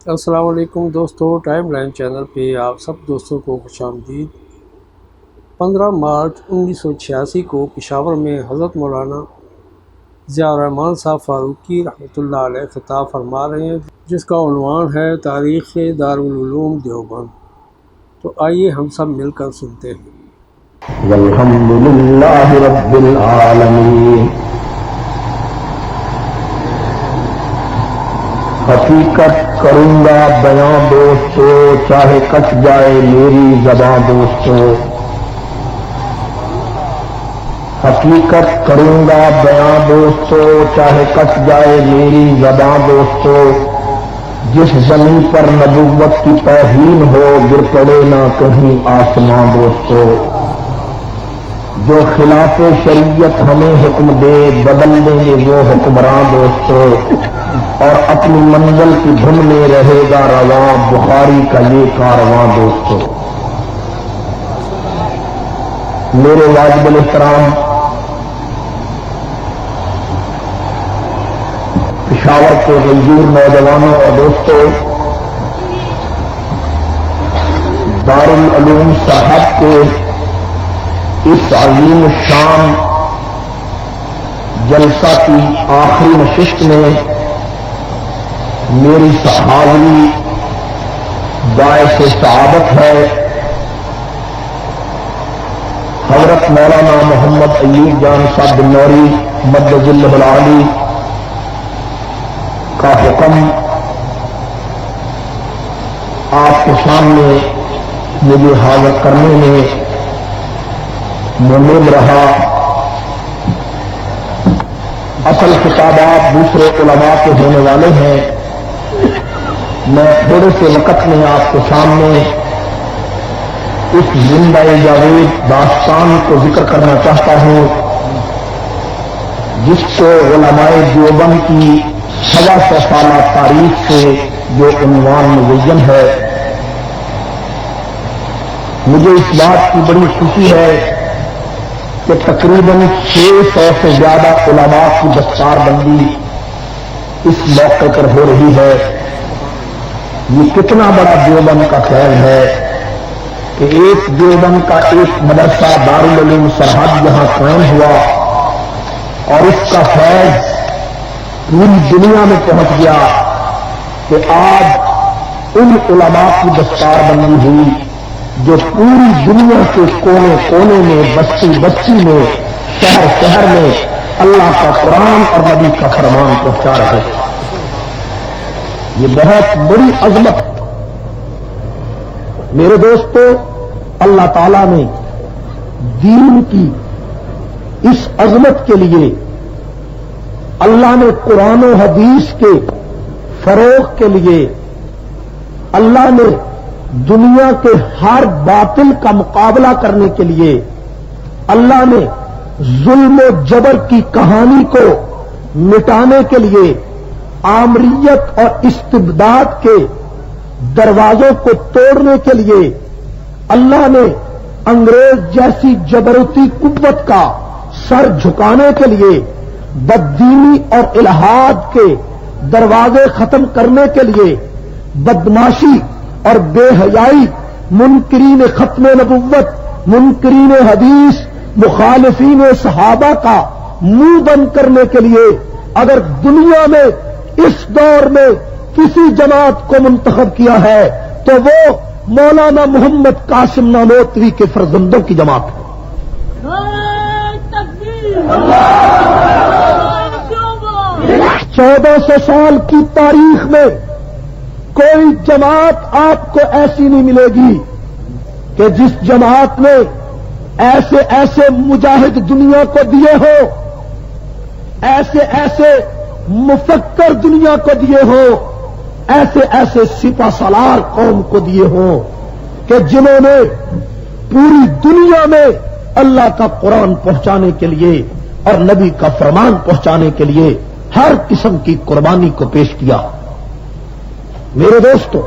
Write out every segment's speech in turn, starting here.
السلام علیکم دوستو، ٹائم لائن چینل پہ آپ سب دوستوں کو خوش آمدید۔ 15 مارچ 1986 کو پشاور میں حضرت مولانا ضیاء الرحمن صاحب فاروقی رحمۃ اللہ علیہ خطاب فرما رہے ہیں، جس کا عنوان ہے تاریخ دارالعلوم دیوبند۔ تو آئیے ہم سب مل کر سنتے ہیں۔ والحمد للہ رب العالمین۔ حقیقت کروں گا بیاں دوستو، چاہے کٹ جائے میری زباں دوستو۔ حقیقت کروں گا بیاں دوستو، چاہے کٹ جائے میری زباں دوستو۔ جس زمین پر نبوت کی توہین ہو، گر پڑے نہ کہیں آسماں دوستو۔ جو خلاف شریعت ہمیں حکم دے، بدل دیں گے وہ حکمراں دوستو، اور اپنی منزل کی دھن میں رہے گا رواں بخاری کا یہ کارواں دوستو۔ میرے واجب الاحترام پشاور کے غیور نوجوانوں اور دوستو، دارالعلوم صاحب کے اس عظیم شان جلسہ کی آخری نشست میں میری حاضری باعث سعادت ہے۔ حضرت مولانا محمد ایوب جان صاحب بنوری مدد اللہ العالی کا حکم آپ کے سامنے مجھے حاضر کرنے میں منوب رہا۔ اصل خطابات دوسرے علماء کے ہونے والے ہیں، میں تھوڑے سے وقت میں آپ کے سامنے اس زندہ جاوید داستان کو ذکر کرنا چاہتا ہوں، جس کو علماء دیوبند کی 125 سالہ تاریخ سے جو عنوان مزین ہے۔ مجھے اس بات کی بڑی خوشی ہے کہ تقریباً 600 سے زیادہ علماء کی دستار بندی اس موقع پر ہو رہی ہے۔ یہ کتنا بڑا دیوبند کا فیض ہے کہ ایک دیوبند کا ایک مدرسہ دارالعلوم سرحد یہاں قائم ہوا، اور اس کا فیض پوری دنیا میں پہنچ گیا کہ آج ان علماء کی دستار بندی ہوئی جو پوری دنیا کے کونے کونے میں، بستی بستی میں، شہر شہر میں اللہ کا قرآن اور نبی کا فرمان پہنچا رہے ہیں۔ یہ بہت بڑی عظمت ہے میرے دوستو۔ اللہ تعالیٰ نے دین کی اس عظمت کے لیے، اللہ نے قرآن و حدیث کے فروغ کے لیے، اللہ نے دنیا کے ہر باطل کا مقابلہ کرنے کے لیے، اللہ نے ظلم و جبر کی کہانی کو مٹانے کے لیے، آمریت اور استبداد کے دروازوں کو توڑنے کے لیے اللہ نے انگریز جیسی جبروتی قوت کا سر جھکانے کے لیے، بددینی اور الحاد کے دروازے ختم کرنے کے لیے، بدماشی اور بے حیائی، منکرین ختم نبوت، منکرین حدیث، مخالفین صحابہ کا منہ بند کرنے کے لیے، اگر دنیا میں اس دور میں کسی جماعت کو منتخب کیا ہے تو وہ مولانا محمد قاسم نانوتوی کے فرزندوں کی جماعت ہے۔ 1400 سال کی تاریخ میں کوئی جماعت آپ کو ایسی نہیں ملے گی کہ جس جماعت نے ایسے ایسے مجاہد دنیا کو دیے ہو، ایسے ایسے مفکر دنیا کو دیے ہو، ایسے ایسے سپہ سالار قوم کو دیے ہوں کہ جنہوں نے پوری دنیا میں اللہ کا قرآن پہنچانے کے لیے اور نبی کا فرمان پہنچانے کے لیے ہر قسم کی قربانی کو پیش کیا۔ میرے دوستو،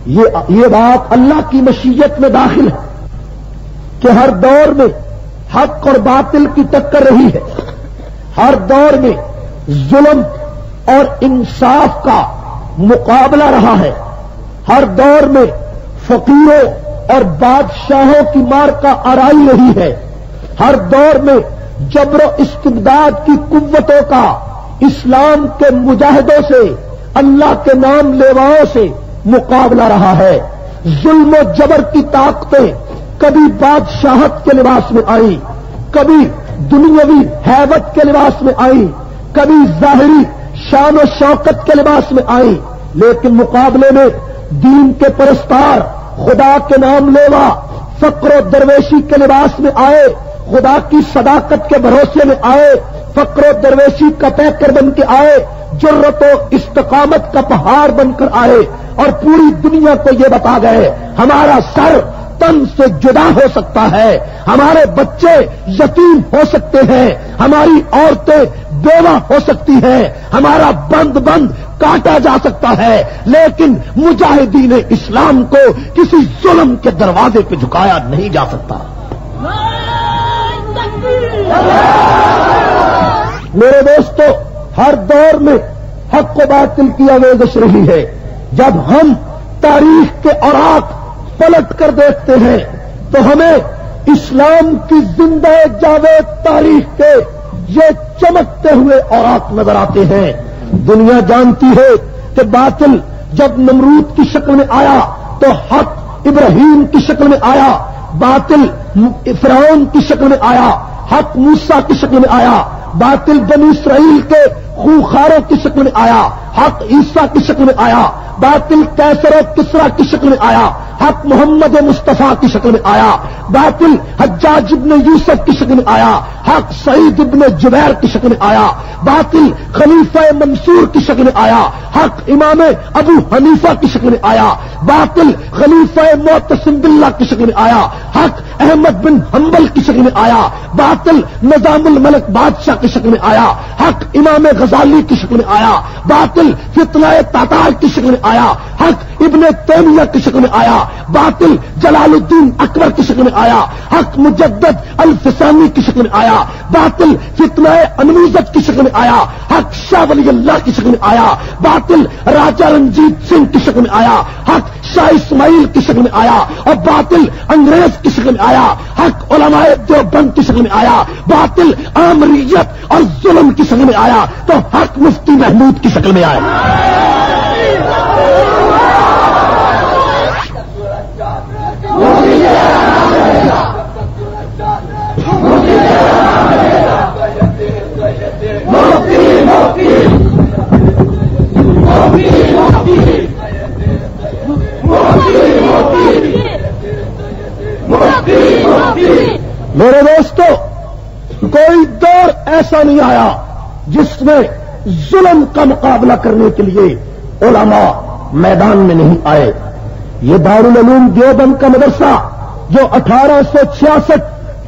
یہ بات اللہ کی مشیت میں داخل ہے کہ ہر دور میں حق اور باطل کی ٹکر رہی ہے، ہر دور میں ظلم اور انصاف کا مقابلہ رہا ہے. ہر دور میں فقیروں اور بادشاہوں کی مار کا آرائی رہی ہے. ہر دور میں جبر و استبداد کی قوتوں کا اسلام کے مجاہدوں سے، اللہ کے نام لیواؤں سے مقابلہ رہا ہے. ظلم و جبر کی طاقتیں کبھی بادشاہت کے لباس میں آئی، کبھی دنیاوی ہیبت کے لباس میں آئی، کبھی ظاہری شان و شوکت کے لباس میں آئی، لیکن مقابلے میں دین کے پرستار، خدا کے نام لیوا، فقر و درویشی کے لباس میں آئے، خدا کی صداقت کے بھروسے میں آئے، فقر و درویشی کا پیکر بن کے آئے، جرت و استقامت کا پہاڑ بن کر آئے، اور پوری دنیا کو یہ بتا گئے ہمارا سر تن سے جدا ہو سکتا ہے، ہمارے بچے یتیم ہو سکتے ہیں، ہماری عورتیں بیوہ ہو سکتی ہیں، ہمارا بند کاٹا جا سکتا ہے، لیکن مجاہدین اسلام کو کسی ظلم کے دروازے پہ جھکایا نہیں جا سکتا. میرے دوستو، ہر دور میں حق و باطل کی آمیزش رہی ہے. جب ہم تاریخ کے اوراق پلٹ کر دیکھتے ہیں تو ہمیں اسلام کی زندہ جاوید تاریخ کے یہ چمکتے ہوئے اوراق نظر آتے ہیں. دنیا جانتی ہے کہ باطل جب نمرود کی شکل میں آیا تو حق ابراہیم کی شکل میں آیا، باطل فرعون کی شکل میں آیا، حق موسیٰ کی شکل میں آیا، باطل بنی اسرائیل کے خوخاروں کی شکل میں آیا، حق عیسیٰ کی شکل میں آیا، باطل کیسر و کسرا کی شکل میں آیا، حق محمد مصطفیٰ کی شکل میں آیا، باطل حجاج ابن یوسف کی شکل میں آیا، حق سعید ابن جبیر کی شکل میں آیا، باطل خلیفہ منصور کی شکل میں آیا، حق امام ابو حنیفہ کی شکل میں آیا، باطل خلیفہ معتصم باللہ کی شکل میں آیا، حق احمد بن حنبل کی شکل میں آیا، باطل نظام الملک بادشاہ کی شکل میں آیا، حق امام غزالی کی شکل میں آیا، باطل فتنہ تاتار کی شکل میں آیا، حق ابن تیمیہ کی شکل میں آیا، باطل جلال الدین اکبر کی شکل میں آیا، حق مجدد الفسانی کی شکل میں آیا، باطل فتنہ انوزت کی شکل میں آیا، حق شاہ ولی اللہ کی شکل میں آیا، باطل راجہ رنجیت سنگھ کی شکل میں آیا، حق شاہ اسماعیل کی شکل میں آیا، اور باطل انگریز کی شکل میں آیا، حق علماء دیوبند کی شکل میں آیا، باطل آمریت اور ظلم کی شکل میں آیا، تو حق مفتی محمود کی شکل میں آیا. میرے دوستو، کوئی دور ایسا نہیں آیا جس میں ظلم کا مقابلہ کرنے کے لیے علماء میدان میں نہیں آئے. یہ دارالعلوم دیوبند کا مدرسہ جو 1866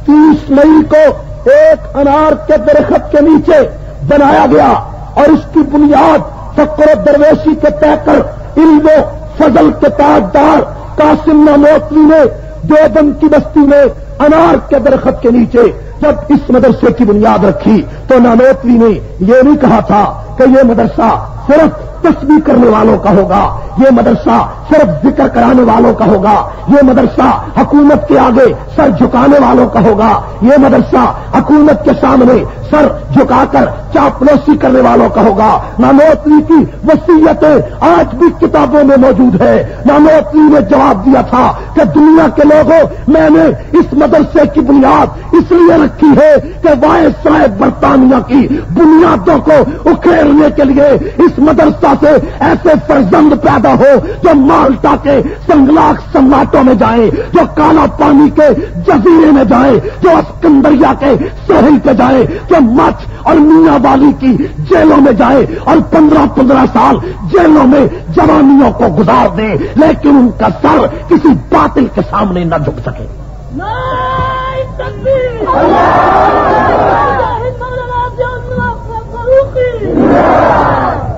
30 مئی کو ایک انار کے درخت کے نیچے بنایا گیا، اور اس کی بنیاد فقر و درویشی کے پیکر، علم و فضل کے تاجدار قاسم نانوتوی نے دیوبند کی بستی میں انار کے درخت کے نیچے جب اس مدرسے کی بنیاد رکھی تو نانوتوی نے یہ نہیں کہا تھا کہ یہ مدرسہ صرف تسبیح کرنے والوں کا ہوگا، یہ مدرسہ صرف ذکر کرانے والوں کا ہوگا، یہ مدرسہ حکومت کے آگے سر جھکانے والوں کا ہوگا، یہ مدرسہ حکومت کے سامنے سر جھکا کر چاپلوسی کرنے والوں کا ہوگا. نانوتوی کی وصیتیں آج بھی کتابوں میں موجود ہے. نانوتوی نے جواب دیا تھا کہ دنیا کے لوگوں، میں نے اس مدرسے کی بنیاد اس لیے رکھی ہے کہ وائسرائے برطانیہ کی بنیادوں کو اکھیڑنے کے لیے اس مدرسہ سے ایسے فرزند پیدا ہو جو مالٹا کے سنگلاخ سماٹوں میں جائیں، جو کالا پانی کے جزیرے میں جائیں، جو اسکندریہ کے ساحل پہ جائیں، جو مچھ اور میاں والی کی جیلوں میں جائیں اور 15 سال جیلوں میں جوانیوں کو گزار دیں، لیکن ان کا سر کسی باطل کے سامنے نہ جھک سکے.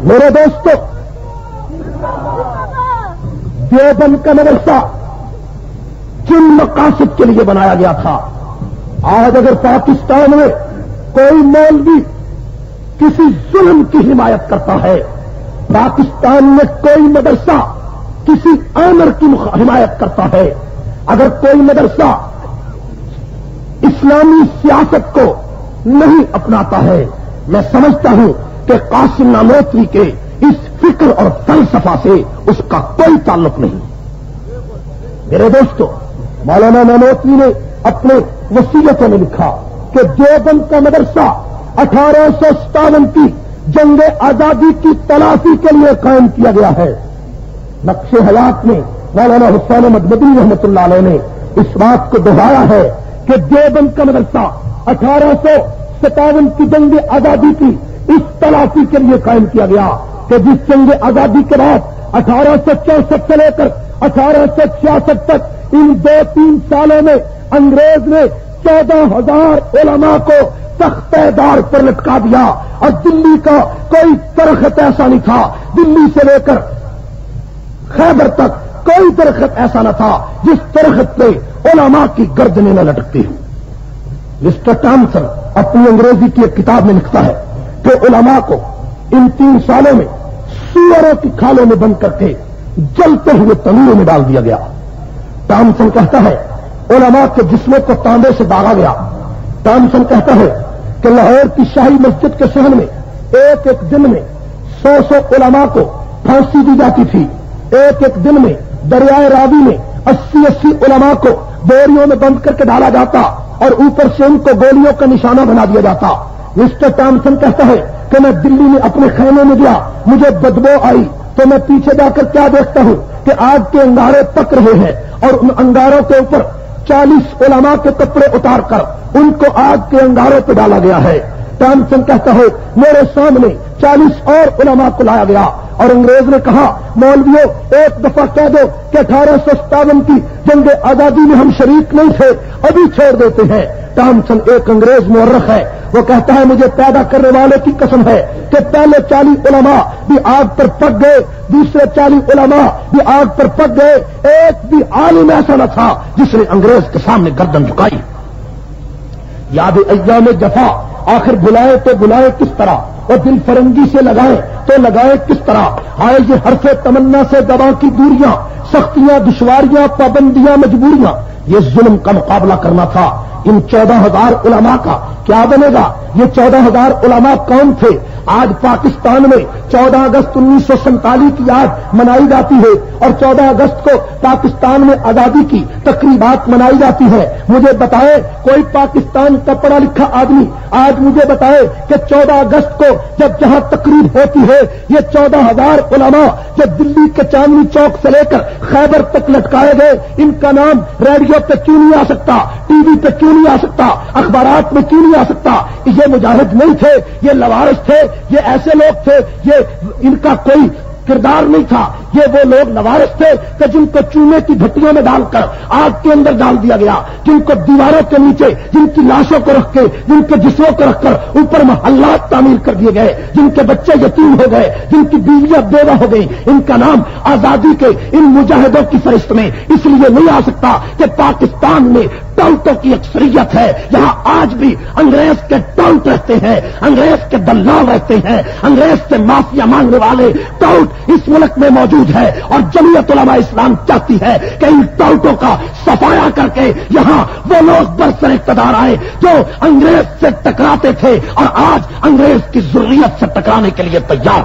میرے دوستو، دیوبند کا مدرسہ جن مقاصد کے لیے بنایا گیا تھا، آج اگر پاکستان میں کوئی مولوی کسی ظلم کی حمایت کرتا ہے پاکستان میں کوئی مدرسہ کسی آمر کی حمایت کرتا ہے، اگر کوئی مدرسہ اسلامی سیاست کو نہیں اپناتا ہے، میں سمجھتا ہوں کہ قاسم نانوتوی کے اس فکر اور فلسفہ سے اس کا کوئی تعلق نہیں۔ میرے دوستو، مولانا نانوتوی نے اپنے وصیتوں میں لکھا کہ دیوبند کا مدرسہ 1857 کی جنگ آزادی کی تلافی کے لیے قائم کیا گیا ہے۔ نقش حیات میں مولانا حسین احمد مدنی رحمۃ اللہ علیہ نے اس بات کو دہرایا ہے کہ دیوبند کا مدرسہ 1857 کی جنگ آزادی کی اس تلافی کے لیے قائم کیا گیا کہ جس جنگ آزادی کے بعد 1864 سے لے کر 1866 تک ان 2-3 سالوں میں انگریز نے 14,000 علماء کو تختہ دار پر لٹکا دیا، اور دلی کا کوئی درخت ایسا نہیں تھا، دلی سے لے کر خیبر تک کوئی درخت ایسا نہ تھا جس درخت پہ علماء کی گردنیں نہ لٹکتی ہوں۔ مسٹر ٹامسن اپنی انگریزی کی ایک کتاب میں لکھتا ہے کہ علماء کو ان 3 سالوں میں سوروں کی کھالوں میں بند کر کے جلتے ہوئے تنوروں میں ڈال دیا گیا۔ ٹامسن کہتا ہے علماء کے جسموں کو تانبے سے داغا گیا۔ ٹامسن کہتا ہے کہ لاہور کی شاہی مسجد کے صحن میں ایک دن میں 100 علماء کو پھانسی دی جاتی تھی۔ ایک دن میں دریائے راوی میں 80 علماء کو بوریوں میں بند کر کے ڈالا جاتا اور اوپر سے ان کو گولیوں کا نشانہ بنا دیا جاتا۔ مسٹر ٹامسن کہتا ہے کہ میں دلی میں اپنے خیمے میں گیا، مجھے بدبو آئی تو میں پیچھے جا کر کیا دیکھتا ہوں کہ آگ کے انگارے پک رہے ہیں، اور ان انگاروں کے اوپر 40 علماء کے کپڑے اتار کر ان کو آگ کے انگاروں پہ ڈالا گیا ہے۔ ٹامسن کہتا ہے میرے سامنے 40 اور علماء کو لایا گیا، اور انگریز نے کہا مولویوں ایک دفعہ کہہ دو کہ 1857 کی جنگ آزادی میں ہم شریک نہیں تھے، ابھی چھوڑ دیتے ہیں۔ ٹامسن ایک انگریز مورخ ہے، وہ کہتا ہے مجھے پیدا کرنے والے کی قسم ہے کہ پہلے 40 علماء بھی آگ پر پک گئے، دوسرے 40 علماء بھی آگ پر پک گئے، ایک بھی عالم ایسا نہ تھا جس نے انگریز کے سامنے گردن جھکائی۔ یاد ایام جفا، آخر بلائے تو بلائے کس طرح، اور دل فرنگی سے لگائیں تو لگائے کس طرح۔ آئے یہ حرف تمنا سے دوا کی دوریاں، سختیاں دشواریاں پابندیاں مجبوریاں، یہ ظلم کا مقابلہ کرنا تھا۔ ان 14,000 علماء کا کیا بنے گا؟ یہ 14,000 علماء کون تھے؟ آج پاکستان میں 14 اگست 1947 کی یاد منائی جاتی ہے، اور 14 اگست کو پاکستان میں آزادی کی تقریبات منائی جاتی ہے۔ مجھے بتائے کوئی پاکستان کا پڑھا لکھا آدمی آج مجھے بتائے کہ 14 اگست کو جب جہاں تقریب ہوتی ہے یہ 14,000 علماء جو دلی کے چاندنی چوک سے لے کر خیبر تک لٹکائے گئے، ان کا نام ریڈیو پہ کیوں نہیں آ سکتا، ٹی وی پہ کیوں نہیں آ سکتا، اخبارات میں کیوں نہیں آ سکتا؟ یہ مجاہد نہیں تھے، یہ لوارث تھے، یہ ایسے لوگ تھے، یہ ان کا کوئی کردار نہیں تھا، یہ وہ لوگ لوارث تھے کہ جن کو چونے کی بھٹیوں میں ڈال کر آگ کے اندر ڈال دیا گیا، جن کو دیواروں کے نیچے جن کی لاشوں کو رکھ کے، جن کے جسموں کو رکھ کر اوپر محلات تعمیر کر دیے گئے، جن کے بچے یتیم ہو گئے، جن کی بیویاں بیوہ ہو گئی۔ ان کا نام آزادی کے ان مجاہدوں کی فہرست میں اس لیے نہیں آ سکتا کہ پاکستان میں ٹاؤٹوں کی اکثریت ہے، یہاں آج بھی انگریز کے ٹاؤٹ رہتے ہیں، انگریز کے دلال رہتے ہیں، انگریز سے مافیا مانگنے والے ٹاؤٹ اس ملک میں موجود ہے، اور جمعیت علماء اسلام چاہتی ہے کہ ان ٹاؤٹوں کا صفایا کر کے یہاں وہ لوگ برسر اقتدار آئے جو انگریز سے ٹکراتے تھے اور آج انگریز کی ضروریت سے ٹکرانے کے لیے تیار۔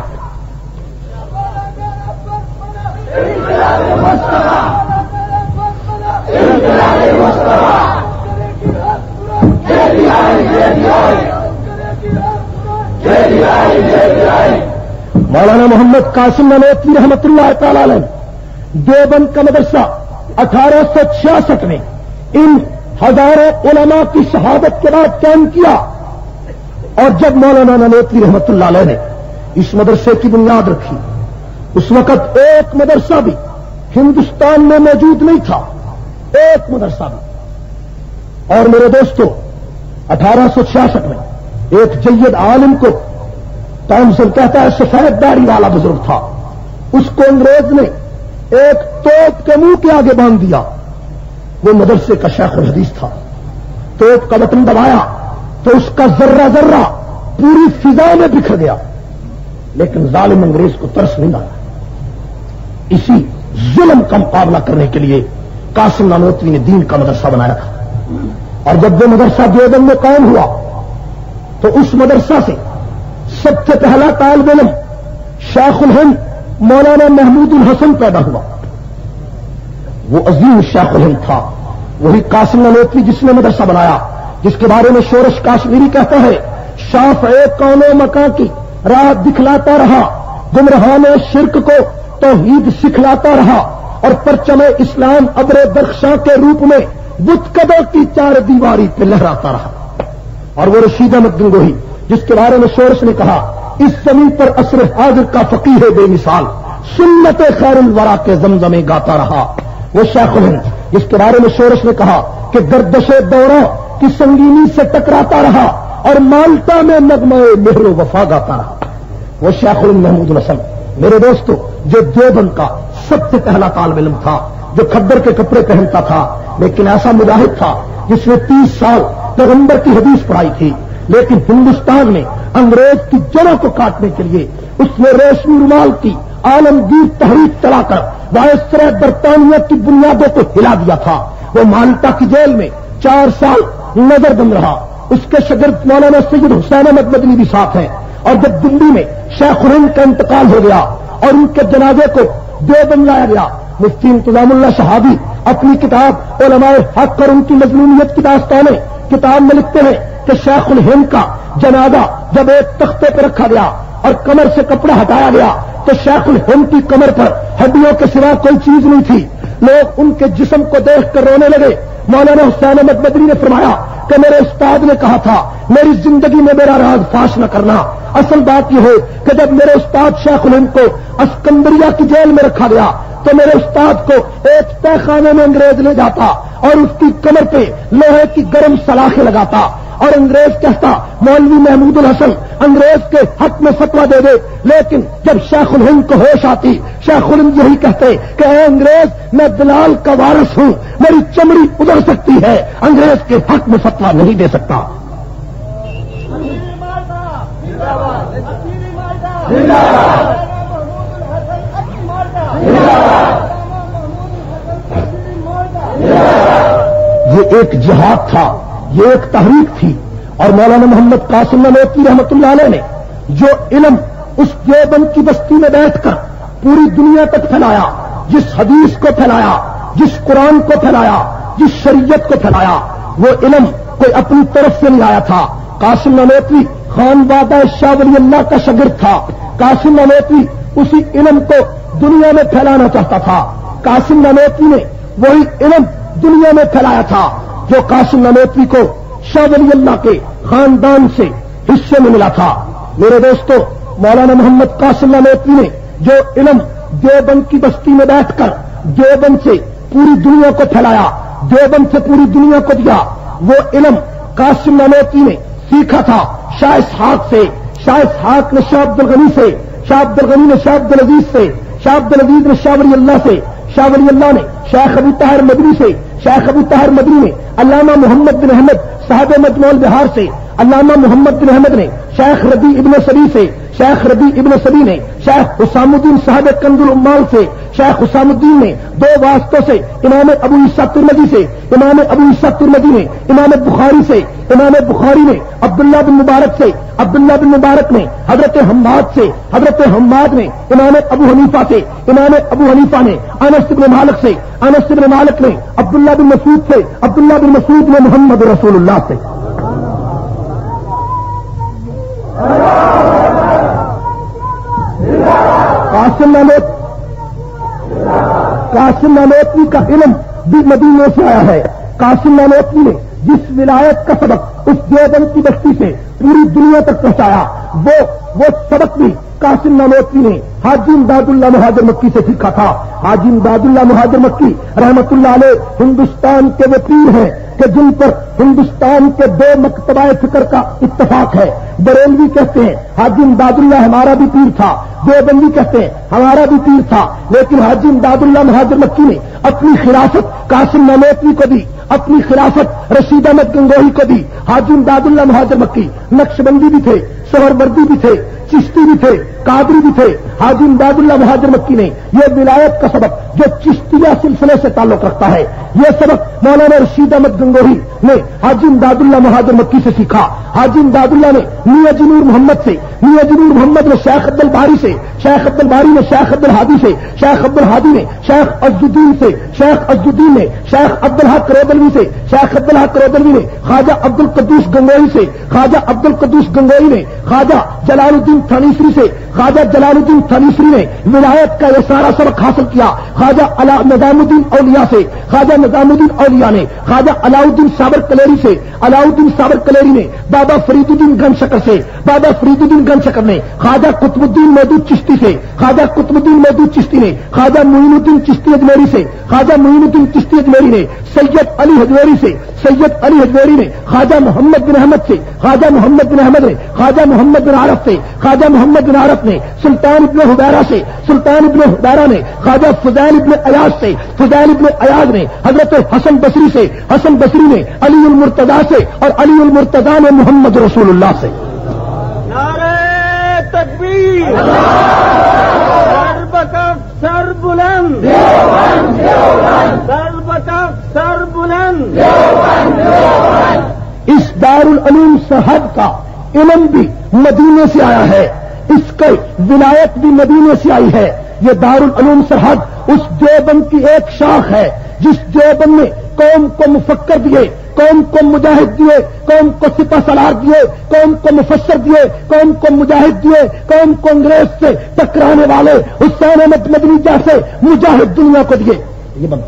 مولانا محمد قاسم نانوتوی رحمۃ اللہ تعالی علیہ دیوبند کا مدرسہ 1866 میں ان ہزاروں علماء کی شہادت کے بعد قائم کیا، اور جب مولانا نانوتوی رحمۃ اللہ علیہ نے اس مدرسے کی بنیاد رکھی، اس وقت ایک مدرسہ بھی ہندوستان میں موجود نہیں تھا، ایک مدرسہ بھی۔ اور میرے دوستو 1866 میں ایک جید عالم کو ٹامسن کہتا ہے سفید داڑھی والا بزرگ تھا، اس کو انگریز نے ایک توپ کے منہ کے آگے باندھ دیا، وہ مدرسے کا شیخ الحدیث تھا۔ توپ کا بٹن دبایا تو اس کا ذرہ ذرہ پوری فضا میں بکھر گیا، لیکن ظالم انگریز کو ترس نہیں آیا. اسی ظلم کا مقابلہ کرنے کے لیے قاسم نانوتوی نے دین کا مدرسہ بنایا تھا. اور جب وہ مدرسہ دیوبند میں قائم ہوا تو اس مدرسہ سے سب سے پہلا طالب علم شیخ الہند مولانا محمود الحسن پیدا ہوا. وہ عظیم شیخ الہند تھا، وہی قاسم نانوتوی جس نے مدرسہ بنایا، جس کے بارے میں شورش کاشمیری کہتا ہے شافع کون و مکان کی راہ دکھلاتا رہا، گمراہان شرک کو توحید سکھلاتا رہا، اور پرچم اسلام ابر درخشاں کے روپ میں بت قدوں کی چار دیواری پہ لہراتا رہا. اور وہ رشید احمد گنگوہی جس کے بارے میں شورش نے کہا اس زمین پر عصر حاضر کا فقیہ بے مثال سنت خیر الورا کے زمزمے گاتا رہا. وہ شیخ الہند جس کے بارے میں شورش نے کہا کہ گردش دورہ کی سنگینی سے ٹکراتا رہا اور مالٹا میں نغمہ مہر و وفا گاتا رہا. وہ شیخ الہند محمود الحسن میرے دوستو جو دیوبند کا سب سے پہلا طالب علم تھا، جو کھدر کے کپڑے پہنتا تھا لیکن ایسا مجاہد تھا جس نے 30 سال پیغمبر کی حدیث پڑھائی تھی، لیکن ہندوستان میں انگریز کی جڑوں کو کاٹنے کے لیے اس نے ریشمی رومال کی عالمگیر تحریک چلا کر وائسرائے برطانیہ کی بنیادوں کو ہلا دیا تھا. وہ مالٹا کی جیل میں 4 سال نظر بند رہا. اس کے شاگرد مولانا سید حسین احمد مدنی بھی ساتھ ہیں. اور جب دلی میں شیخ الہند کا انتقال ہو گیا اور ان کے جنازے کو دیوبند لایا گیا، مفتی انتظام اللہ شہابی اپنی کتاب علماء حق اور ان کی مظلومیت کی داستانیں کتاب میں لکھتے ہیں کہ شیخ الہند کا جنازہ جب ایک تختے پہ رکھا گیا اور کمر سے کپڑا ہٹایا گیا تو شیخ الہند کی کمر پر ہڈیوں کے سوا کوئی چیز نہیں تھی. لوگ ان کے جسم کو دیکھ کر رونے لگے. مولانا حسین احمد مدنی نے فرمایا کہ میرے استاد نے کہا تھا میری زندگی میں میرا راز فاش نہ کرنا. اصل بات یہ ہے کہ جب میرے استاد شیخ الہند کو اسکندریہ کی جیل میں رکھا گیا تو میرے استاد کو ایک تہ خانے میں انگریز لے جاتا اور اس کی کمر پہ لوہے کی گرم سلاخیں لگاتا اور انگریز کہتا مولوی محمود الحسن انگریز کے حق میں فتویٰ دے دے. لیکن جب شیخ الہند کو ہوش آتی شیخ الہند یہی کہتے کہ اے انگریز میں دلال کا وارث ہوں، میری چمڑی ادھر سکتی ہے، انگریز کے حق میں فتویٰ نہیں دے سکتا. یہ ایک جہاد تھا، یہ ایک تحریک تھی. اور مولانا محمد قاسم نانوتوی رحمۃ اللہ علیہ نے جو علم اس دیوبند کی بستی میں بیٹھ کر پوری دنیا تک پھیلایا، جس حدیث کو پھیلایا، جس قرآن کو پھیلایا، جس شریعت کو پھیلایا، وہ علم کوئی اپنی طرف سے نہیں آیا تھا. قاسم نانوتوی خانوادہ شاہ ولی اللہ کا شاگرد تھا. قاسم نانوتوی اسی علم کو دنیا میں پھیلانا چاہتا تھا. قاسم نانوتوی نے وہی علم دنیا میں پھیلایا تھا جو قاسم نانوتوی کو شاہ ولی اللہ کے خاندان سے حصے میں ملا تھا. میرے دوستو مولانا محمد قاسم نانوتوی نے جو علم دیوبند کی بستی میں بیٹھ کر دیوبند سے پوری دنیا کو پھیلایا، دیوبند سے پوری دنیا کو دیا، وہ علم قاسم نانوتوی نے سیکھا تھا شاہ اسحاق سے. شاہ اسحاق نے شاہ عبد الغنی سے، شاہ عبد الغنی نے شاہ عبد العزیز سے، شاہ عبد العزیز نے شاہ ولی اللہ سے، شاہ ولی اللہ نے شیخ ابو طاہر مدنی سے، شیخ ابو طاہر مدنی نے علامہ محمد بن احمد صاحب مجموع البحار سے، علامہ محمد بن احمد نے شیخ ربیع ابن سبی سے، شیخ ربیع ابن سبی نے شیخ حسام الدین صاحب کنز العمال سے، شیخ حسام الدین نے 2 واسطوں سے امام ابو عیسیٰ ترمذی سے، امام ابو عیسیٰ ترمذی نے امام بخاری سے، امام بخاری نے عبداللہ بن مبارک سے، عبداللہ بن مبارک نے حضرت حماد سے، حضرت حماد نے امام ابو حنیفہ سے، امام ابو حنیفہ نے انس بن مالک سے، انس بن مالک نے عبداللہ بن مسعود سے، عبداللہ بن مسعود نے محمد رسول اللہ سے. قاسم نانوتوی کا علم بھی مدینے سے آیا ہے. قاسم نانوتوی نے جس ولایت کا سبق اس دیوبند کی بستی سے پوری دنیا تک پہنچایا وہ سبق بھی قاسم نانوتوی نے حاجی امداد اللہ مہاجر مکی سے سیکھا تھا. حاجی امداد اللہ مہاجر مکی رحمت اللہ علیہ ہندوستان کے وہ پیر ہیں کہ جن پر ہندوستان کے 2 مکتبہ فکر کا اتفاق ہے. بریلوی کہتے ہیں حاجی امداد اللہ ہمارا بھی پیر تھا، دیوبندی کہتے ہیں ہمارا بھی پیر تھا، لیکن حاجی امداد اللہ مہاجر مکی نے اپنی خلافت قاسم نانوتوی کو دی، اپنی خلافت رشید احمد گنگوہی کو دی. حاجی امداد اللہ مہاجر مکی نقشبندی بھی تھے، سہروردی بھی تھے، چشتی بھی تھے، قادری بھی تھے. حاجی امداد اللہ مہاجر مکی نے یہ ولایت کا سبق جو چشتیہ سلسلے سے تعلق رکھتا ہے، یہ سبق مولانا رشید احمد گنگوہی نے حاجی امداد اللہ مہاجر مکی سے سیکھا. حاجی امداد اللہ نے میاں جنور محمد سے، میاں جنور محمد نے شیخ عبد الباری سے، شیخ عبد الباری نے شیخ عبد الہادی سے، شیخ عبد الہادی نے شیخ عز الدین سے، شیخ عز الدین نے شیخ عبد الحق رودلوی سے، شیخ عبد الحق رودلوی نے خواجہ عبد القدوس گنگوہی سے، خواجہ عبد القدوس گنگوہی نے خواجہ جلال الدین تھانیسری سے، خواجہ جلال الدین تھانیسری نے ولایت کا یہ سارا سبق حاصل کیا. خواجہ نظام الدین اولیاء سے، خواجہ نظام الدین اولیاء نے خواجہ علاؤدین صابر کلیری سے، علاؤدین صابر کلیری نے بابا فرید الدین گن شکر سے، بابا فرید الدین گن شکر نے خواجہ قطب الدین مودود چشتی سے، خواجہ قطب الدین مودود چشتی نے خواجہ معین الدین چشتی اجمیری سے، خواجہ معین الدین چشتی اجمیری نے سید علی حجویری سے، سید علی حجویری نے خواجہ محمد بن احمد سے، خواجہ محمد بن احمد نے خواجہ محمد بن عارف سے، خواجہ محمد بن عارف نے سلطان ابن حبیرہ سے، سلطان ابن حبیرہ نے خواجہ فضیل ابن ایاز سے، فضیل ابن ایاز نے حضرت حسن بصری سے، حسن بصری نے علی المرتضیٰ سے، اور علی المرتضیٰ نے محمد رسول اللہ سے. نعرہ تکبیر، سر بلند، سر بلند. اس دارالعلوم سرحد کا علم بھی مدینے سے آیا ہے، اس کی ولایت بھی مدینے سے آئی ہے. یہ دارالعلوم سرحد اس دیوبند کی ایک شاخ ہے جس دیوبند نے قوم کو مفکر دیے، قوم کو مجاہد دیے، قوم کو سپہ سالار دیے، قوم کو مفسر دیے، قوم کو مجاہد دیے، قوم کو انگریز سے ٹکرانے والے حسین احمد مدنی جیسے مجاہد دنیا کو دیے. یہ بند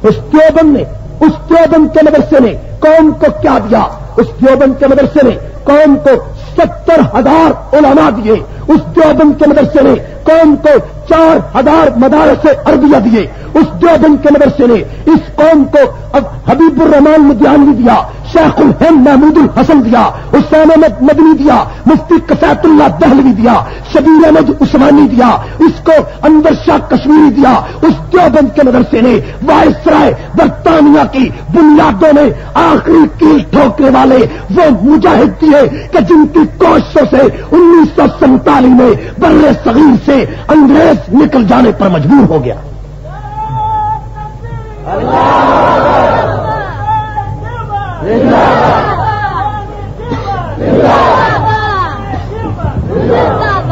اس دیوبند نے، اس دیوبند کے مدرسے نے قوم کو کیا دیا؟ اس دیوبند کے مدرسے نے قوم کو 70,000 علماء دیے. اس دیوبند کے مدرسے نے قوم کو 4,000 مدارس عربیہ دیے. اس دیوبند کے مدرسے نے اس قوم کو حبیب الرحمان مدیانوی دیا، شیخ الہند محمود الحسن دیا، حسین احمد مدنی دیا، مفتی کفایت اللہ دہلوی دیا، شبیر احمد عثمانی دیا، اس کو انور شاہ کشمیری دیا. اس دیوبند کے مدرسے نے وائسرائے برطانیہ کی بنیادوں میں آخری کیل ٹھوکنے والے وہ مجاہد دیے کہ جن کی کوششوں سے 1947 میں بر صغیر سے انگریز نکل جانے پر مجبور ہو گیا.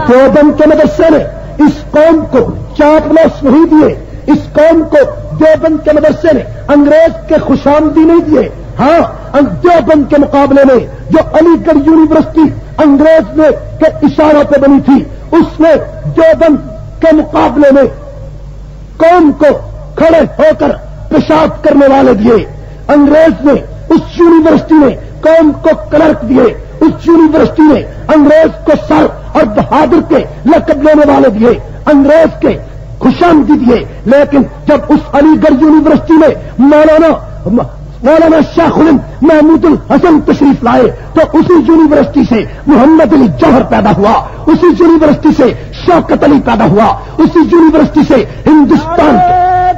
دیوبند کے مدرسے نے اس قوم کو چاپلوس نہیں دیے. اس قوم کو دیوبند کے مدرسے نے انگریز کے خوشامدی نہیں دیے. ہاں، دیوبند کے مقابلے میں جو علی گڑھ یونیورسٹی انگریز نے کے اشاروں پہ بنی تھی، اس نے دیوبند کے مقابلے میں قوم کو کھڑے ہو کر پیشاب کرنے والے دیے. انگریز نے اس یونیورسٹی نے قوم کو کلرک دیے. اس یونیورسٹی نے انگریز کو سر اور بہادر کے لقب لینے والے دیے، انگریز کے خوشامدی دیے. لیکن جب اس علی گڑھ یونیورسٹی میں مولانا شیخ الہند محمود الحسن تشریف لائے تو اسی یونیورسٹی سے محمد علی جوہر پیدا ہوا، اسی یونیورسٹی سے شوکت علی پیدا ہوا، اسی یونیورسٹی سے ہندوستان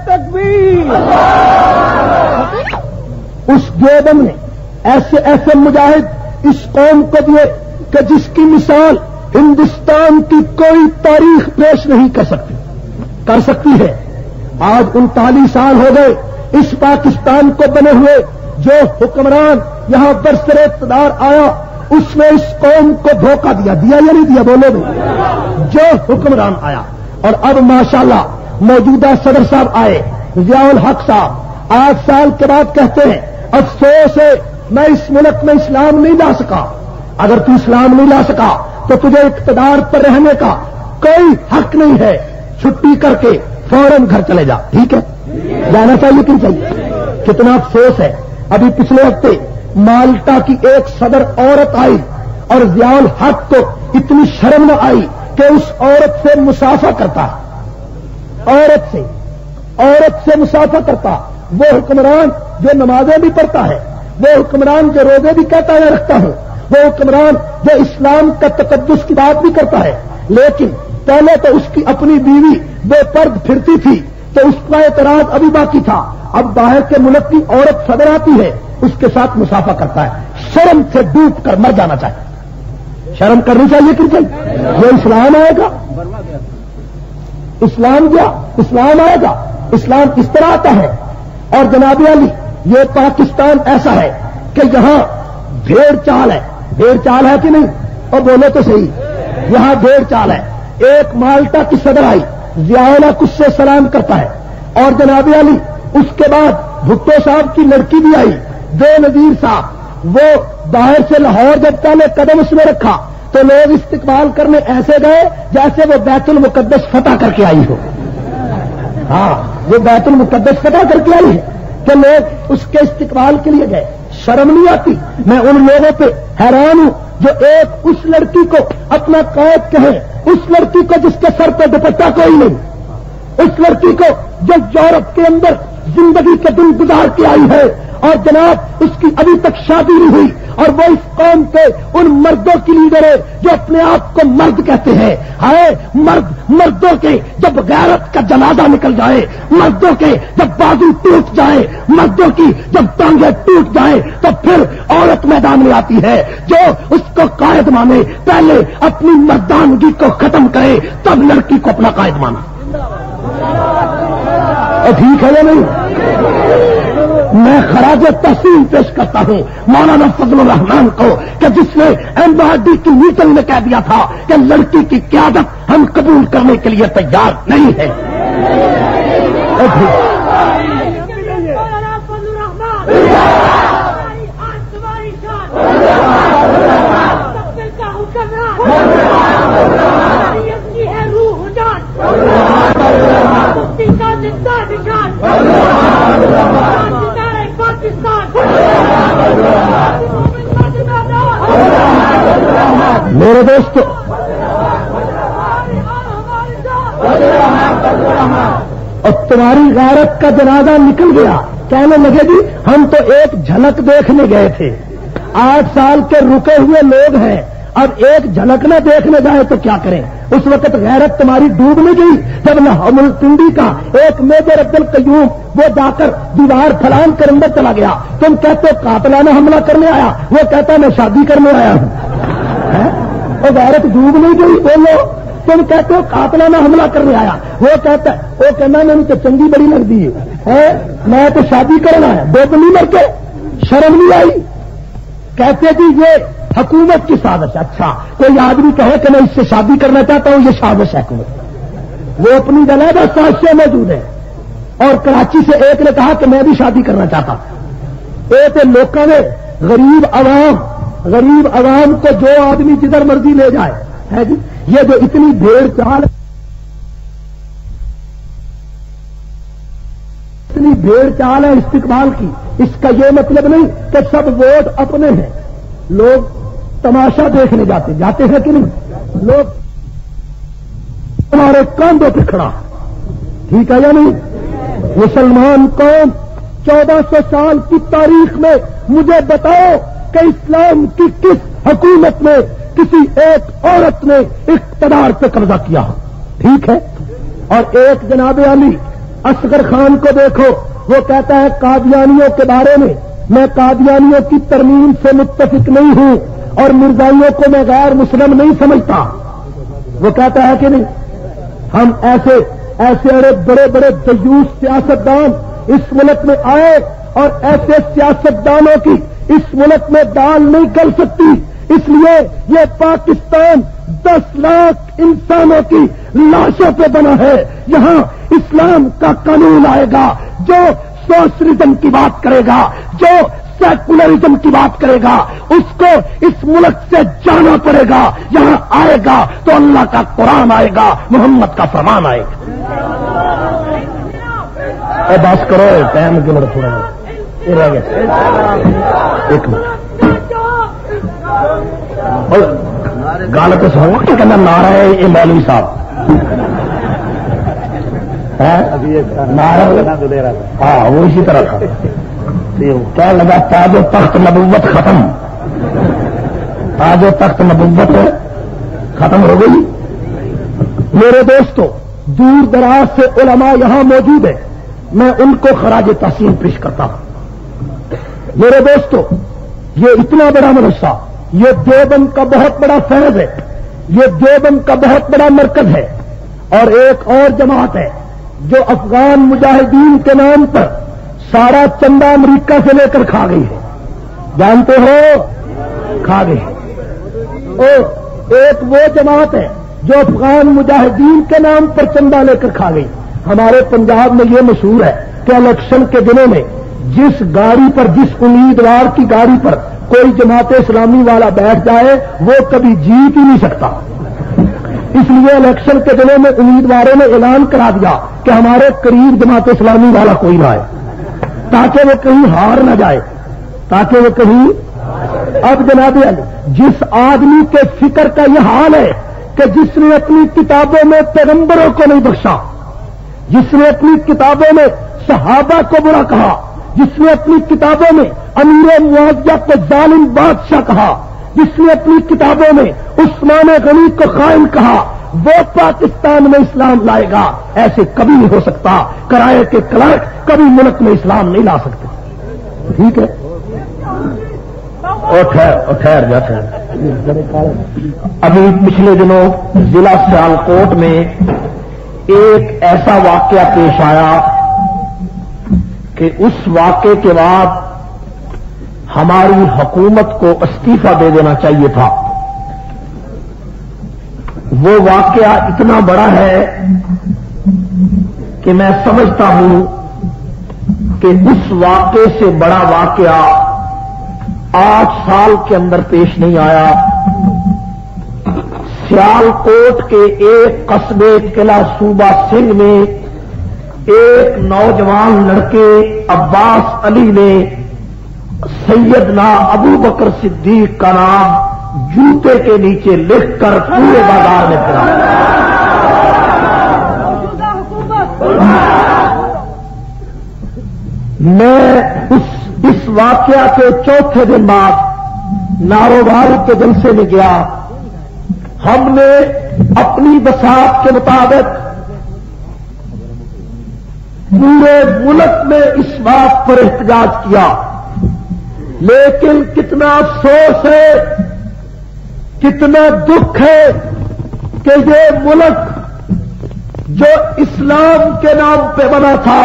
تکبیر. اس دیوبند نے ایسے ایسے مجاہد اس قوم کو دیے کہ جس کی مثال ہندوستان کی کوئی تاریخ پیش نہیں کر سکتی ہے. آج 39 سال ہو گئے اس پاکستان کو بنے ہوئے. جو حکمران یہاں برسر اقتدار آیا اس نے اس قوم کو دھوکہ دیا یا نہیں دیا؟ بولو نہیں. جو حکمران آیا اور اب ماشاءاللہ موجودہ صدر صاحب آئے ضیاء الحق صاحب 8 سال کے بعد کہتے ہیں افسوس ہے میں اس ملک میں اسلام نہیں لا سکا. اگر تو اسلام نہیں لا سکا تو تجھے اقتدار پر رہنے کا کوئی حق نہیں ہے. چھٹی کر کے فوراً گھر چلے جا. ٹھیک ہے، جانا چاہیے کہ نہیں چاہیے؟ کتنا افسوس ہے. ابھی پچھلے ہفتے مالٹا کی ایک صدر عورت آئی اور ضیاء الحق کو اتنی شرم نہ آئی کہ اس عورت سے مسافہ کرتا، عورت سے مسافہ کرتا. وہ حکمران جو نمازیں بھی پڑھتا ہے، وہ حکمران جو روزے بھی کہتا ہے رکھتا ہوں، وہ حکمران جو اسلام کا تقدس کی بات بھی کرتا ہے، لیکن پہلے تو اس کی اپنی بیوی بے پرد پھرتی تھی تو اس کا اعتراض ابھی باقی تھا. اب باہر کے ملک کی عورت صدر آتی ہے اس کے ساتھ مسافہ کرتا ہے. شرم سے ڈوب کر مر جانا چاہیے. شرم کرنی چاہیے کہ چاہیے؟ یہ اسلام آئے گا؟ اسلام کیا؟ اسلام آئے گا؟ اسلام اس طرح آتا ہے. اور جناب علی یہ پاکستان ایسا ہے کہ یہاں بھیڑ چال ہے. بھیڑ چال ہے کہ نہیں؟ اور بولے تو صحیح, یہاں بھیڑ چال ہے. ایک مالٹا کی صدر آئی, ضیاء کچھ سے سلام کرتا ہے, اور جناب علی اس کے بعد بھٹو صاحب کی لڑکی بھی آئی, بے نظیر صاحب. وہ باہر سے لاہور جب پہلے قدم اس میں رکھا تو لوگ استقبال کرنے ایسے گئے جیسے وہ بیت المقدس فتح کر کے آئی ہو. ہاں, وہ بیت المقدس فتح کر کے آئی ہے کہ لوگ اس کے استقبال کے لیے گئے. شرم نہیں آتی؟ میں ان لوگوں پہ حیران ہوں جو ایک اس لڑکی کو اپنا قائد کہیں, اس لڑکی کو جس کے سر پہ دوپٹہ کوئی نہیں, اس لڑکی کو جو یورپ کے اندر زندگی کے دن گزار کے آئی ہے, اور جناب اس کی ابھی تک شادی نہیں ہوئی, اور وہ اس قوم کے ان مردوں کی لیڈر ہے جو اپنے آپ کو مرد کہتے ہیں. ہائے مردوں کے جب غیرت کا جنازہ نکل جائے, مردوں کے جب بازو ٹوٹ جائے, مردوں کی جب ٹانگیں ٹوٹ جائیں, تو پھر عورت میدان میں آتی ہے جو اس کو قائد مانے. پہلے اپنی مردانگی کو ختم کرے تب لڑکی کو اپنا قائد مانا. ٹھیک ہے یا نہیں؟ میں خراج تحسین پیش کرتا ہوں مولانا فضل الرحمان کو کہ جس نے MRD کی میٹنگ میں کہہ دیا تھا کہ لڑکی کی قیادت ہم قبول کرنے کے لیے تیار نہیں ہے. میرے دوستو, اور تمہاری غیرت کا جنازہ نکل گیا. کہنے لگے جی ہم تو ایک جھلک دیکھنے گئے تھے, 8 سال کے رکے ہوئے لوگ ہیں, اب ایک جھلک نہ دیکھنے جائے تو کیا کریں؟ اس وقت غیرت تمہاری ڈوب نہیں گئی جب نہ پنڈی کا ایک میجر عبد القیوم وہ جا کر دیوار پھلان کر اندر چلا گیا. تم کہتے ہو قاتلانہ حملہ کرنے آیا, وہ کہتا میں شادی کرنے آیا ہوں. وہ غیرت ڈوب نہیں گئی؟ بولو. تم کہتے ہو قاتلانہ حملہ کرنے آیا, وہ کہتا ہے وہ کہنا میں تو چنگی بڑی لگتی ہے, میں تو شادی کرنا ہے. ڈوب نہیں مر کے شرم نہیں آئی؟ کہتے جی یہ حکومت کی سازش. اچھا, کوئی آدمی کہے کہ میں اس سے شادی کرنا چاہتا ہوں, یہ سازش ہے حکومت. وہ اپنی جگہ سازشیں موجود ہیں. اور کراچی سے ایک نے کہا کہ میں بھی شادی کرنا چاہتا ہوں. ایک لوگوں نے غریب عوام کو جو آدمی جدھر مرضی لے جائے ہے جی. یہ جو اتنی بھیڑ چال ہے استقبال کی, اس کا یہ مطلب نہیں کہ سب ووٹ اپنے ہیں. لوگ تماشا دیکھنے جاتے ہیں کہ نہیں؟ لوگ ہمارے کاندھوں پہ کھڑا. ٹھیک ہے یا نہیں؟ مسلمان قوم 1400 سال کی تاریخ میں مجھے بتاؤ کہ اسلام کی کس حکومت میں کسی ایک عورت نے اقتدار پہ قبضہ کیا. ٹھیک ہے. اور ایک جناب علی اصغر خان کو دیکھو, وہ کہتا ہے قادیانیوں کے بارے میں قادیانیوں کی ترمیم سے متفق نہیں ہوں اور مرزائیوں کو میں غیر مسلم نہیں سمجھتا. وہ کہتا ہے کہ نہیں؟ ہم ایسے بڑے دیوس سیاستدان اس ملک میں آئے, اور ایسے سیاستدانوں کی اس ملک میں دال نہیں گل سکتی. اس لیے یہ پاکستان 10 لاکھ انسانوں کی لاشوں پہ بنا ہے. یہاں اسلام کا قانون آئے گا جو سوشلزم کی بات کرے گا, جو سیکولرزم کی بات کرے گا, اس کو اس ملک سے جانا پڑے گا. یہاں آئے گا تو اللہ کا قرآن آئے گا, محمد کا فرمان آئے گا. اے بس کرو, ٹائم کے لڑ تھوڑا رہ گیا. ایک منٹ گال تو سنو کہ کہنا نعرہ ہے یہ مولوی صاحب ہاں وہ اسی طرح تھا. کیا لگا تاج و تخت نبوت ختم, تاج و تخت نبوت ختم ہو گئی. میرے دوستو, دور دراز سے علماء یہاں موجود ہیں, میں ان کو خراج تحسین پیش کرتا ہوں. میرے دوستو, یہ اتنا بڑا مدرسہ یہ دیوبند کا بہت بڑا فیض ہے، یہ دیوبند کا بہت بڑا مرکز ہے، اور ایک اور جماعت ہے جو افغان مجاہدین کے نام پر سارا چندہ امریکہ سے لے کر کھا گئی ہے، جانتے ہو، کھا گئی ہے۔ اور ایک وہ جماعت ہے جو افغان مجاہدین کے نام پر چندہ لے کر کھا گئی۔ ہمارے پنجاب میں یہ مشہور ہے کہ الیکشن کے دنوں میں جس گاڑی پر، جس امیدوار کی گاڑی پر کوئی جماعت اسلامی والا بیٹھ جائے وہ کبھی جیت ہی نہیں سکتا۔ اس لیے الیکشن کے دنوں میں امیدواروں نے اعلان کرا دیا کہ ہمارے قریب جماعت اسلامی والا کوئی نہ آئے، تاکہ وہ کہیں ہار نہ جائے، تاکہ وہ کہیں۔ اب جناب علی، جس آدمی کے فکر کا یہ حال ہے کہ جس نے اپنی کتابوں میں پیغمبروں کو نہیں بخشا، جس نے اپنی کتابوں میں صحابہ کو برا کہا، جس نے اپنی کتابوں میں امیر معاویہ کو ظالم بادشاہ کہا، جس نے اپنی کتابوں میں عثمان غنی کو خائن کہا، وہ پاکستان میں اسلام لائے گا؟ ایسے کبھی نہیں ہو سکتا۔ کرائے کے کلرک کبھی ملک میں اسلام نہیں لا سکتے۔ ٹھیک ہے، ٹھہر جا ٹھہر۔ ابھی پچھلے دنوں ضلع سیالکوٹ میں ایک ایسا واقعہ پیش آیا کہ اس واقعے کے بعد ہماری حکومت کو استعفی دے دینا چاہیے تھا۔ وہ واقعہ اتنا بڑا ہے کہ میں سمجھتا ہوں کہ اس واقعے سے بڑا واقعہ 8 سال کے اندر پیش نہیں آیا۔ سیالکوٹ کے ایک قصبے قلعہ صوبہ سنگھ میں ایک نوجوان لڑکے عباس علی نے سیدنا ابو بکر صدیق کا نام جوتے کے نیچے لکھ کر پورے بازار میں پھرا۔ میں اس واقعہ کے چوتھے دن بعد ناروبار کے جلسے میں گیا۔ ہم نے اپنی بساط کے مطابق پورے ملک میں اس بات پر احتجاج کیا، لیکن کتنا افسوس ہے، کتنا دکھ ہے کہ یہ ملک جو اسلام کے نام پہ بنا تھا،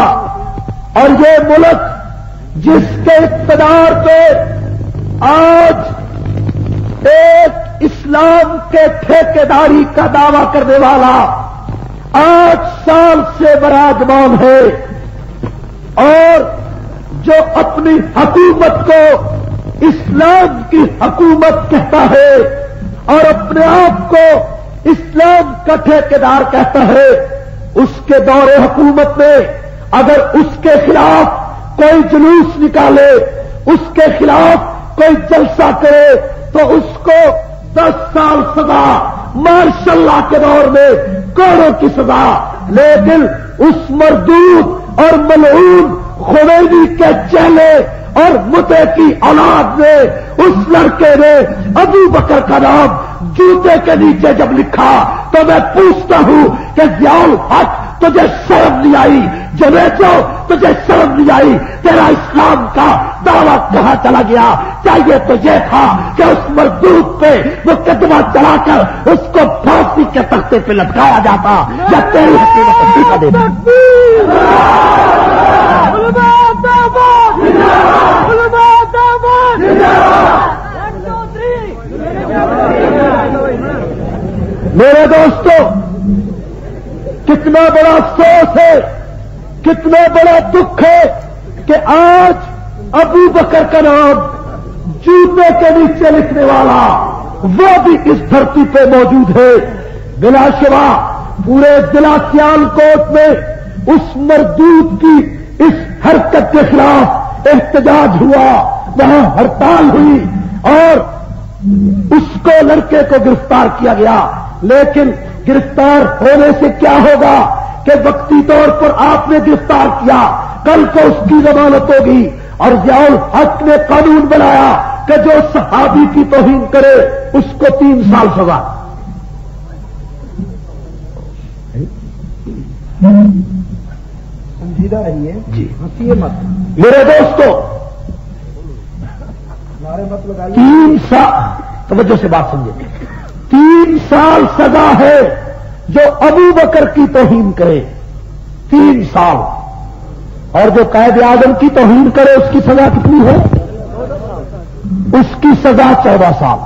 اور یہ ملک جس کے اقتدار پہ آج ایک اسلام کے ٹھیکیداری کا دعویٰ کرنے والا 8 سال سے براجمان ہے، اور جو اپنی حکومت کو اسلام کی حکومت کہتا ہے اور اپنے آپ کو اسلام کا ٹھیکیدار کہتا ہے، اس کے دور حکومت میں اگر اس کے خلاف کوئی جلوس نکالے، اس کے خلاف کوئی جلسہ کرے تو اس کو 10 سال سزا، مارشل لا کے دور میں کوڑوں کی سزا۔ لیکن اس مردود اور ملعون خمینی کے چہلے اور متے کی اولاد نے، اس لڑکے نے ابو بکر کا نام جوتے کے نیچے جب لکھا تو میں پوچھتا ہوں کہ ضیاء الحق تجھے شرم نہیں آئی؟ جنیجو تجھے شرم نہیں آئی؟ تیرا اسلام کا دعویٰ کہاں چلا گیا؟ چاہیے تو یہ تھا کہ اس مردود پہ مقدمہ چلا کر اس کو پھانسی کے تختے پہ لٹکایا جاتا، یا تیری حکومت استعفی دے دی۔ میرے دوستو، کتنا بڑا افسوس ہے، کتنا بڑا دکھ ہے کہ آج ابو بکر کا نام جوتے کے نیچے لکھنے والا وہ بھی اس دھرتی پہ موجود ہے۔ بلا شبہ پورے ضلع سیالکوٹ میں اس مردود کی اس حرکت کے خلاف احتجاج ہوا، وہاں ہڑتال ہوئی اور اس کو، لڑکے کو گرفتار کیا گیا۔ لیکن گرفتار ہونے سے کیا ہوگا کہ وقتی طور پر آپ نے گرفتار کیا، کل کو اس کی ضمانت ہوگی، اور ضیاء الحق نے قانون بنایا کہ جو صحابی کی توہین کرے اس کو 3 سال سزا۔ سمجھیدہ رہیے جی، ہنسیے مت میرے دوستو۔ 3 سال توجہ سے بات سمجھے، 3 سال سزا ہے جو ابو بکر کی توہین کرے، 3 سال، اور جو قائد اعظم کی توہین کرے اس کی سزا کتنی ہے؟ اس کی سزا 14 سال۔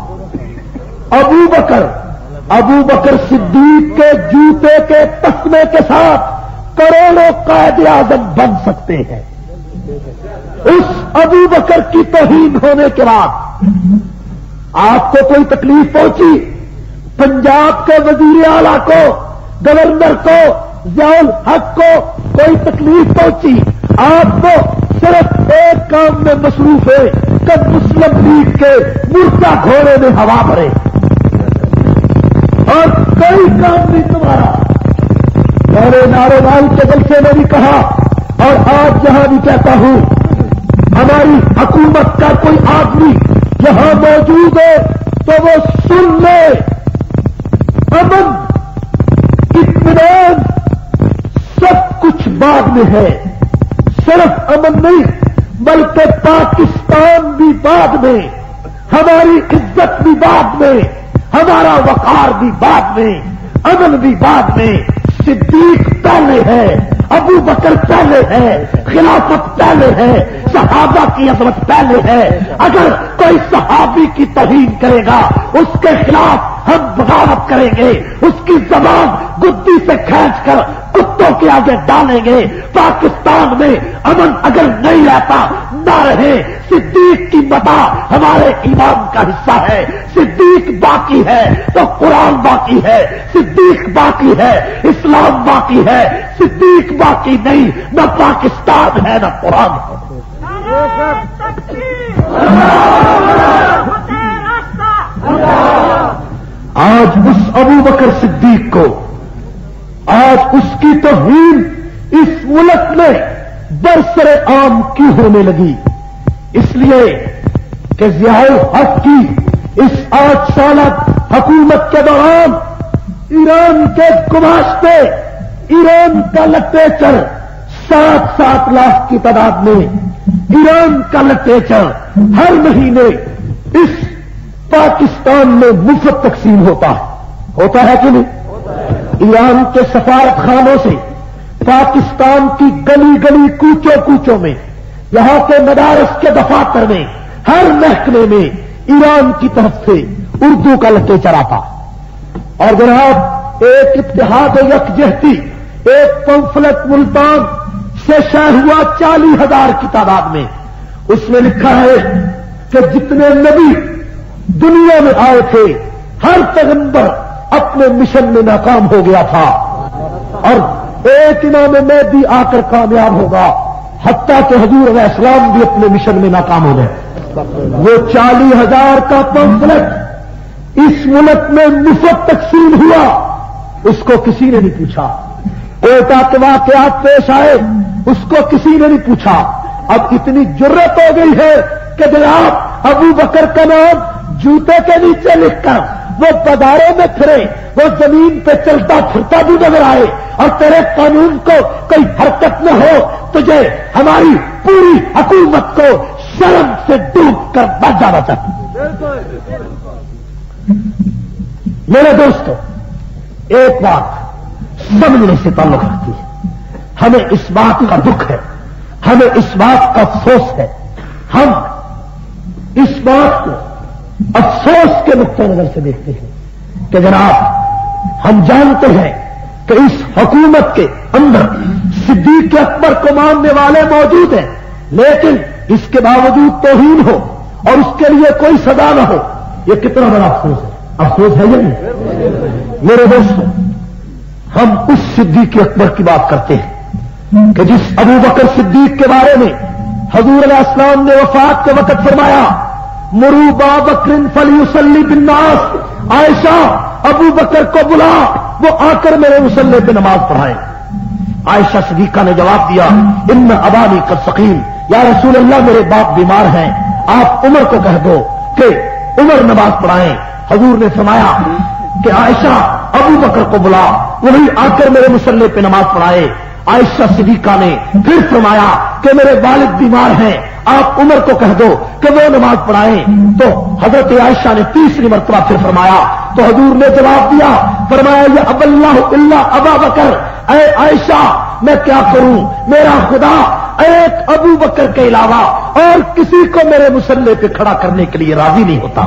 ابو بکر صدیق کے جوتے کے تسمے کے ساتھ کروڑوں قائد اعظم بن سکتے ہیں۔ اس ابو بکر کی توہین ہونے کے بعد آپ کو کوئی تکلیف پہنچی، پنجاب کے وزیر اعلیٰ کو، گورنر کو، ضیاء الحق کو کوئی تکلیف پہنچی، آپ کو صرف ایک کام میں مصروف ہے کہ مسلم لیگ کے مردہ گھوڑے میں ہوا بھرے، اور کوئی کام نہیں تمہارا۔ میں نے ناروال کے جلسے میں بھی کہا اور آج جہاں بھی کہتا ہوں، ہماری حکومت کا کوئی آدمی یہاں موجود ہے تو وہ سن لے، امن اطمینان سب کچھ بعد میں ہے، صرف امن نہیں بلکہ پاکستان بھی بعد میں، ہماری عزت بھی بعد میں، ہمارا وقار بھی بعد میں، امن بھی بعد میں۔ صدیق پہلے ہے، ابو بکر پہلے ہے، خلافت پہلے ہے، صحابہ کی عظمت پہلے ہے۔ اگر کوئی صحابی کی توہین کرے گا اس کے خلاف ہم بغاوت کریں گے، اس کی زبان گدی سے کھینچ کر کتوں کے آگے ڈالیں گے۔ پاکستان میں امن اگر نہیں رہتا نہ رہے، صدیق کی متا ہمارے ایمان کا حصہ ہے۔ صدیق باقی ہے تو قرآن باقی ہے، صدیق باقی ہے اسلام باقی ہے، صدیق باقی نہیں نہ پاکستان ہے نہ قرآن ہے۔ آج اس ابو بکر صدیق کو، آج اس کی توہین اس ملک میں برسر عام کیوں ہونے لگی؟ اس لیے کہ ضیاء الحق کی اس 8 سالہ حکومت کے دوران ایران کے گماشتے، ایران کا لٹریچر 7-7 لاکھ کی تعداد میں، ایران کا لٹریچر ہر مہینے اس پاکستان میں مفت تقسیم ہوتا ہے کہ نہیں؟ ایران کے سفارت خانوں سے پاکستان کی گلی گلی کوچوں میں، یہاں کے مدارس کے دفاتر میں، ہر محکمے میں ایران کی طرف سے اردو کا لٹریچر آتا۔ اور جناب ایک اتحاد یکجہتی، ایک پمفلٹ ملتان سے شائع ہوا 40,000 کی تعداد میں، اس میں لکھا ہے کہ جتنے نبی دنیا میں آئے تھے ہر پیغمبر اپنے مشن میں ناکام ہو گیا تھا، اور ایک امام مہدی آ کر کامیاب ہوگا، حتیٰ کہ حضور علیہ السلام بھی اپنے مشن میں ناکام ہو گئے۔ وہ 40,000 کا پمفلٹ اس ملک میں مفت تقسیم ہوا، اس کو کسی نے نہیں پوچھا۔ کوئٹہ کے واقعات پیش آئے، اس کو کسی نے نہیں پوچھا۔ اب اتنی جرت ہو گئی ہے کہ جناب ابو بکر کا نام جوتے کے نیچے لکھ کر وہ بازاروں میں پھرے، وہ زمین پہ چلتا پھرتا بھی نظر آئے، اور تیرے قانون کو کوئی حرکت نہ ہو، تجھے ہماری پوری حکومت کو شرم سے ڈوب کر بچ جانا چاہیے۔ میرے دوستو، ایک بات سمجھنے سے تعلق رکھتی ہے، ہمیں اس بات کا دکھ ہے، ہمیں اس بات کا افسوس ہے، ہم اس بات کو افسوس کے نقطہ نظر سے دیکھتے ہیں کہ جناب ہم جانتے ہیں کہ اس حکومت کے اندر صدیق اکبر کو ماننے والے موجود ہیں، لیکن اس کے باوجود توہین ہو اور اس کے لیے کوئی سزا نہ ہو، یہ کتنا بڑا افسوس ہے۔ افسوس ہے یا نہیں؟ میرے دوستوں، ہم اس صدیق اکبر کی بات کرتے ہیں کہ جس ابو بکر صدیق کے بارے میں حضور علیہ السلام نے وفات کے وقت فرمایا، مرو با بکر فلیصلی بالناس، عائشہ ابو بکر کو بلا، وہ آ کر میرے مصلی پہ نماز پڑھائے۔ عائشہ صدیقہ نے جواب دیا، ان ابانی قد سقیم، یا رسول اللہ میرے باپ بیمار ہیں، آپ عمر کو کہہ دو کہ عمر نماز پڑھائیں۔ حضور نے فرمایا کہ عائشہ ابو بکر کو بلا، وہی آ کر میرے مصلی پہ نماز پڑھائے۔ عائشہ صدیقہ نے پھر فرمایا کہ میرے والد بیمار ہیں، آپ عمر کو کہہ دو کہ وہ نماز پڑھائیں۔ تو حضرت عائشہ نے تیسری مرتبہ پھر فرمایا تو حضور نے جواب دیا، فرمایا یا اب اللہ اللہ ابا بکر، اے عائشہ میں کیا کروں، میرا خدا ایک ابو بکر کے علاوہ اور کسی کو میرے مصلی پہ کھڑا کرنے کے لیے راضی نہیں ہوتا۔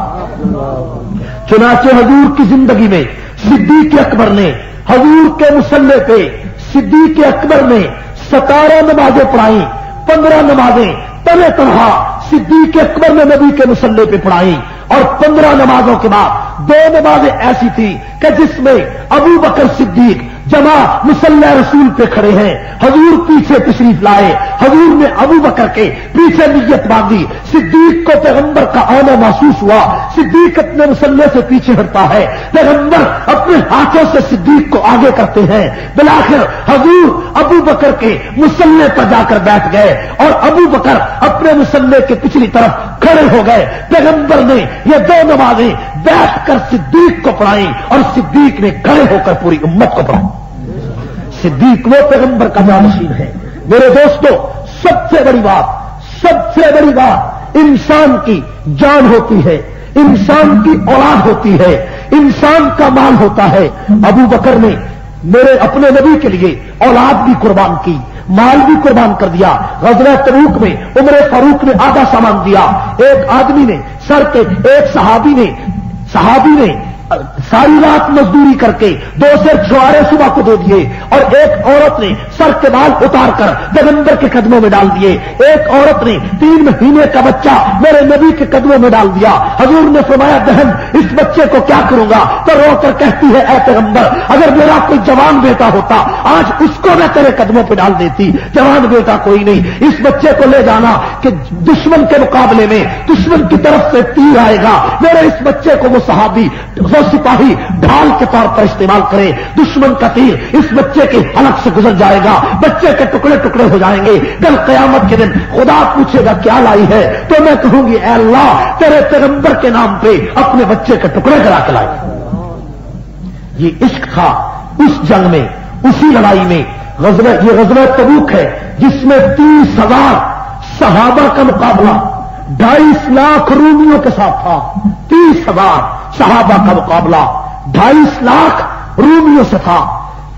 چنانچہ حضور کی زندگی میں صدیق اکبر نے حضور کے مصلی پہ صدیق اکبر نے 17 نمازیں پڑھائیں، 15 نمازیں طرح طرح صدیق اکبر نے نبی کے مصلی پہ پڑھائیں، اور 15 نمازوں کے بعد 2 نمازیں ایسی تھی کہ جس میں ابو بکر صدیق جمع مصلی رسول پہ کھڑے ہیں، حضور پیچھے تشریف لائے، حضور نے ابو بکر کے پیچھے نیت باندھی، صدیق کو پیغمبر کا آنا محسوس ہوا، صدیق اپنے مصلی سے پیچھے ہٹتا ہے، پیغمبر اپنے ہاتھوں سے صدیق کو آگے کرتے ہیں، بالآخر حضور ابو بکر کے مصلی پر جا کر بیٹھ گئے اور ابو بکر اپنے مصلی کے پچھلی طرف کھڑے ہو گئے۔ پیغمبر نے یہ 2 نمازیں بیٹھ کر صدیق کو پڑھائیں اور صدیق نے کھڑے ہو کر پوری امت کو پڑھائی۔ صدیق وہ پیغمبر کا جانشین ہے۔ میرے دوستو، سب سے بڑی بات انسان کی جان ہوتی ہے، انسان کی اولاد ہوتی ہے، انسان کا مال ہوتا ہے۔ ابو بکر نے میرے اپنے نبی کے لیے اولاد بھی قربان کی، مال بھی قربان کر دیا۔ غزوہ تبوک میں عمر فاروق نے آدھا سامان دیا، ایک آدمی نے ایک صحابی نے ساری رات مزدوری کر کے 2 سر چھوارے صبح کو دے دیے، اور ایک عورت نے سر کے بال اتار کر پیغمبر کے قدموں میں ڈال دیے، ایک عورت نے 3 مہینے کا بچہ میرے نبی کے قدموں میں ڈال دیا۔ حضور نے فرمایا بہن اس بچے کو کیا کروں گا؟ تو رو کر کہتی ہے اے پیغمبر اگر میرا کوئی جوان بیٹا ہوتا آج اس کو میں تیرے قدموں پہ ڈال دیتی، جوان بیٹا کوئی نہیں، اس بچے کو لے جانا کہ دشمن کے مقابلے میں دشمن کی طرف سے تیر آئے گا، میرے اس بچے کو وہ صحابی سپاہی ڈھال کے طور پر استعمال کرے، دشمن کا تیر اس بچے کے حلق سے گزر جائے گا، بچے کے ٹکڑے ٹکڑے ہو جائیں گے، کل قیامت کے دن خدا پوچھے گا کیا لائی ہے تو میں کہوں گی اے اللہ تیرے پیغمبر کے نام پہ اپنے بچے کے ٹکڑے کرا کے لائی۔ یہ عشق تھا اس جنگ میں، اسی لڑائی میں۔ یہ غزوہ تبوک ہے جس میں 30,000 صحابہ کا مقابلہ 2.5 لاکھ رومیوں کے ساتھ تھا۔ 30,000 صحابہ کا مقابلہ 2.5 لاکھ رومیوں سے تھا۔